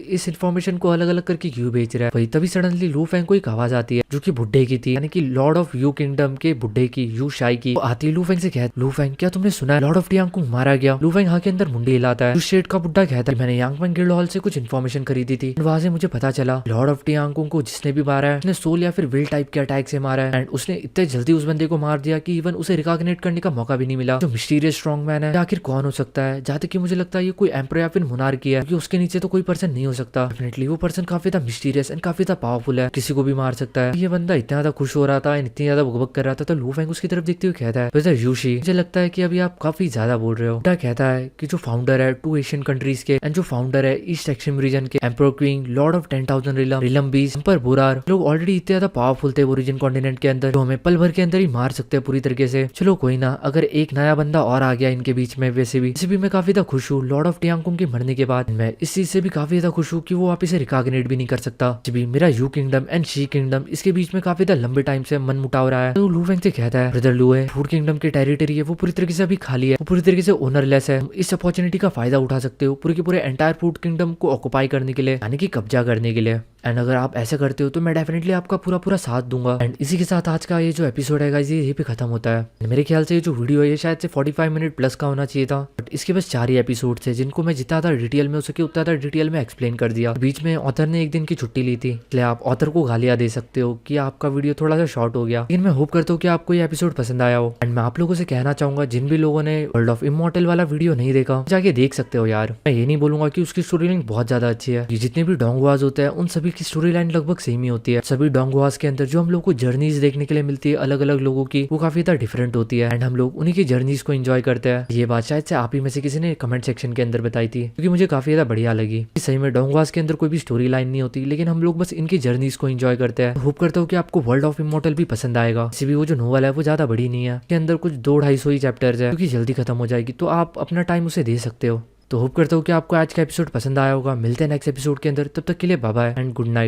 [SPEAKER 1] इस इन्फॉर्मेशन को अलग अलग करके क्यों बेच रहे हैं। वही तभी सडनली लू फैंग को एक आवाज आती है जो कि बुड्ढे की थी, यानी कि लॉर्ड ऑफ यू किंगडम के बुड्ढे की, यू शाई की आती है। लू फैंग से कहती, लू फैंग क्या तुमने सुना है लॉर्ड ऑफ टियांगकुंग मारा गया? लू फैंग हाँ के अंदर मुंडी हिलाता है। उस शेड का बुड्ढा कहता है मैंने यांग फैंग गिल्ड हॉल से कुछ इन्फॉर्मेशन खरीदी थी, वहां से मुझे पता चला लॉर्ड ऑफ टियांगकुंग को जिसने भी मारा है उसने सोल या फिर विल टाइप के अटैक से मारा है, एंड उसने इतने जल्दी उस बंदे को मार दिया कि इवन उसे रिकॉग्निट करने का मौका भी नहीं मिला। जो मिस्टीरियस स्ट्रॉन्ग मैन है आखिर कौन हो सकता है? जहाँ तक कि मुझे लगता है ये कोई एम्परर या फिर मोनार्की है, क्योंकि उसके नीचे तो कोई पर्सन नहीं हो सकता। डेफिनेटली वो पर्सन काफी ज्यादा मिस्टीरियस एंड काफी ज्यादा पावरफुल है, किसी को भी मार सकता है। ये बंदा इतना ज्यादा खुश हो रहा था, इतनी ज्यादा बकबक कर रहा था, तो लू फैंग उसकी तरफ देखते हुए कहता है ब्रदर यूशी, मुझे लगता है कि अभी आप काफी ज्यादा बोल रहे हो। कहता है कि जो फाउंडर है 2 एशियन कंट्रीज के एंड जो फाउंडर है ईस्ट एक्सट्रीम रीजन के, emperor queen, Lord of 10,000 realm बीस, एम्परर बोरार, लोग ऑलरेडी इतने ज्यादा पावरफुल थे ओरिजिन कॉन्टिनेंट के अंदर, जो हमें पल भर के अंदर ही मार सकते हैं पूरी तरीके से। चलो कोई ना, अगर एक नया बंदा और आ गया इनके बीच में, वैसे भी मैं काफी ज्यादा खुश हूँ लॉर्ड ऑफ टियांगकुंग के मरने के बाद। मैं इस चीज से भी काफी ज्यादा खुश हूँ कि वो वापिस से रिकॉग्निट भी नहीं कर सकता। भी मेरा you kingdom and she kingdom इसके बीच में काफी ज्यादा लंबे टाइम से मन मुटाव रहा है। तो लू फैंग से कहता है ब्रदर लू है, फूड किंगडम की टेरिटरी है वो पूरी तरीके से अभी खाली है, वो पूरी तरीके से ओनरलेस है। इस अपॉर्चुनिटी का फायदा उठा सकते हो पूरे के पूरे एंटायर फूड किंगडम को ऑक्युपाई करने के लिए, यानी कि कब्जा करने के लिए। एंड अगर आप ऐसा करते हो तो मैं डेफिनेटली आपका पूरा साथ दूंगा। एंड इसी के साथ आज का ये जो एपिसोड है गाइस, ये यहीं पे खत्म होता है। मेरे ख्याल से ये जो वीडियो है ये शायद से 45 मिनट प्लस का होना चाहिए था, बट इसके बस 4 ही एपिसोड थे, जिनको मैं जितना था डिटेल में हो सके उतना था डिटेल में एक्सप्लेन कर दिया। बीच में ऑथर ने 1 दिन की छुट्टी ली थी, इसलिए आप ऑथर को गालियां दे सकते हो कि आपका वीडियो थोड़ा सा शॉर्ट हो गया। लेकिन मैं होप करता हूँ कि आपको ये एपिसोड पसंद आया हो। एंड मैं आप लोगों से कहना चाहूंगा, जिन भी लोगों ने वर्ल्ड ऑफ इमॉर्टल वाला वीडियो नहीं देखा जाके देख सकते हो यार। मैं ये नहीं बोलूंगा कि उसकी स्टोरी लाइन बहुत ज्यादा अच्छी है। ये जितने भी डोंगवास होते हैं उन सभी की स्टोरी लाइन लगभग सेम ही होती है। सभी डोंगवास के अंदर जो हम लोग को जर्नीज देखने के लिए मिलती है अलग अलग लोगों की, वो काफी ज्यादा डिफरेंट होती है एंड हम लोग उन्हीं की जर्नीज को एंजॉय करते हैं। ये बात शायद से आप ही में से किसी ने कमेंट सेक्शन के अंदर बताई थी, क्योंकि मुझे काफी ज्यादा बढ़िया लगी। सही में डोंगवास के अंदर कोई भी स्टोरी लाइन नहीं होती, लेकिन हम लोग बस इनकी जर्नीज को एंजॉय करते हैं। होप करता हूँ कि आपको वर्ल्ड ऑफ इमॉर्टल भी पसंद आएगा। इसी भी वो जो नोवेल है वो ज्यादा बड़ी नहीं है, के अंदर कुछ 200-250 ही चैप्टर्स है, क्योंकि जल्दी खत्म हो जाएगी, तो आप अपना टाइम उसे दे सकते हो। तो होप करता हूँ कि आपको आज का एपिसोड पसंद आया होगा। मिलते हैं नेक्स्ट एपिसोड के अंदर, तब तक के लिए bye bye and good night.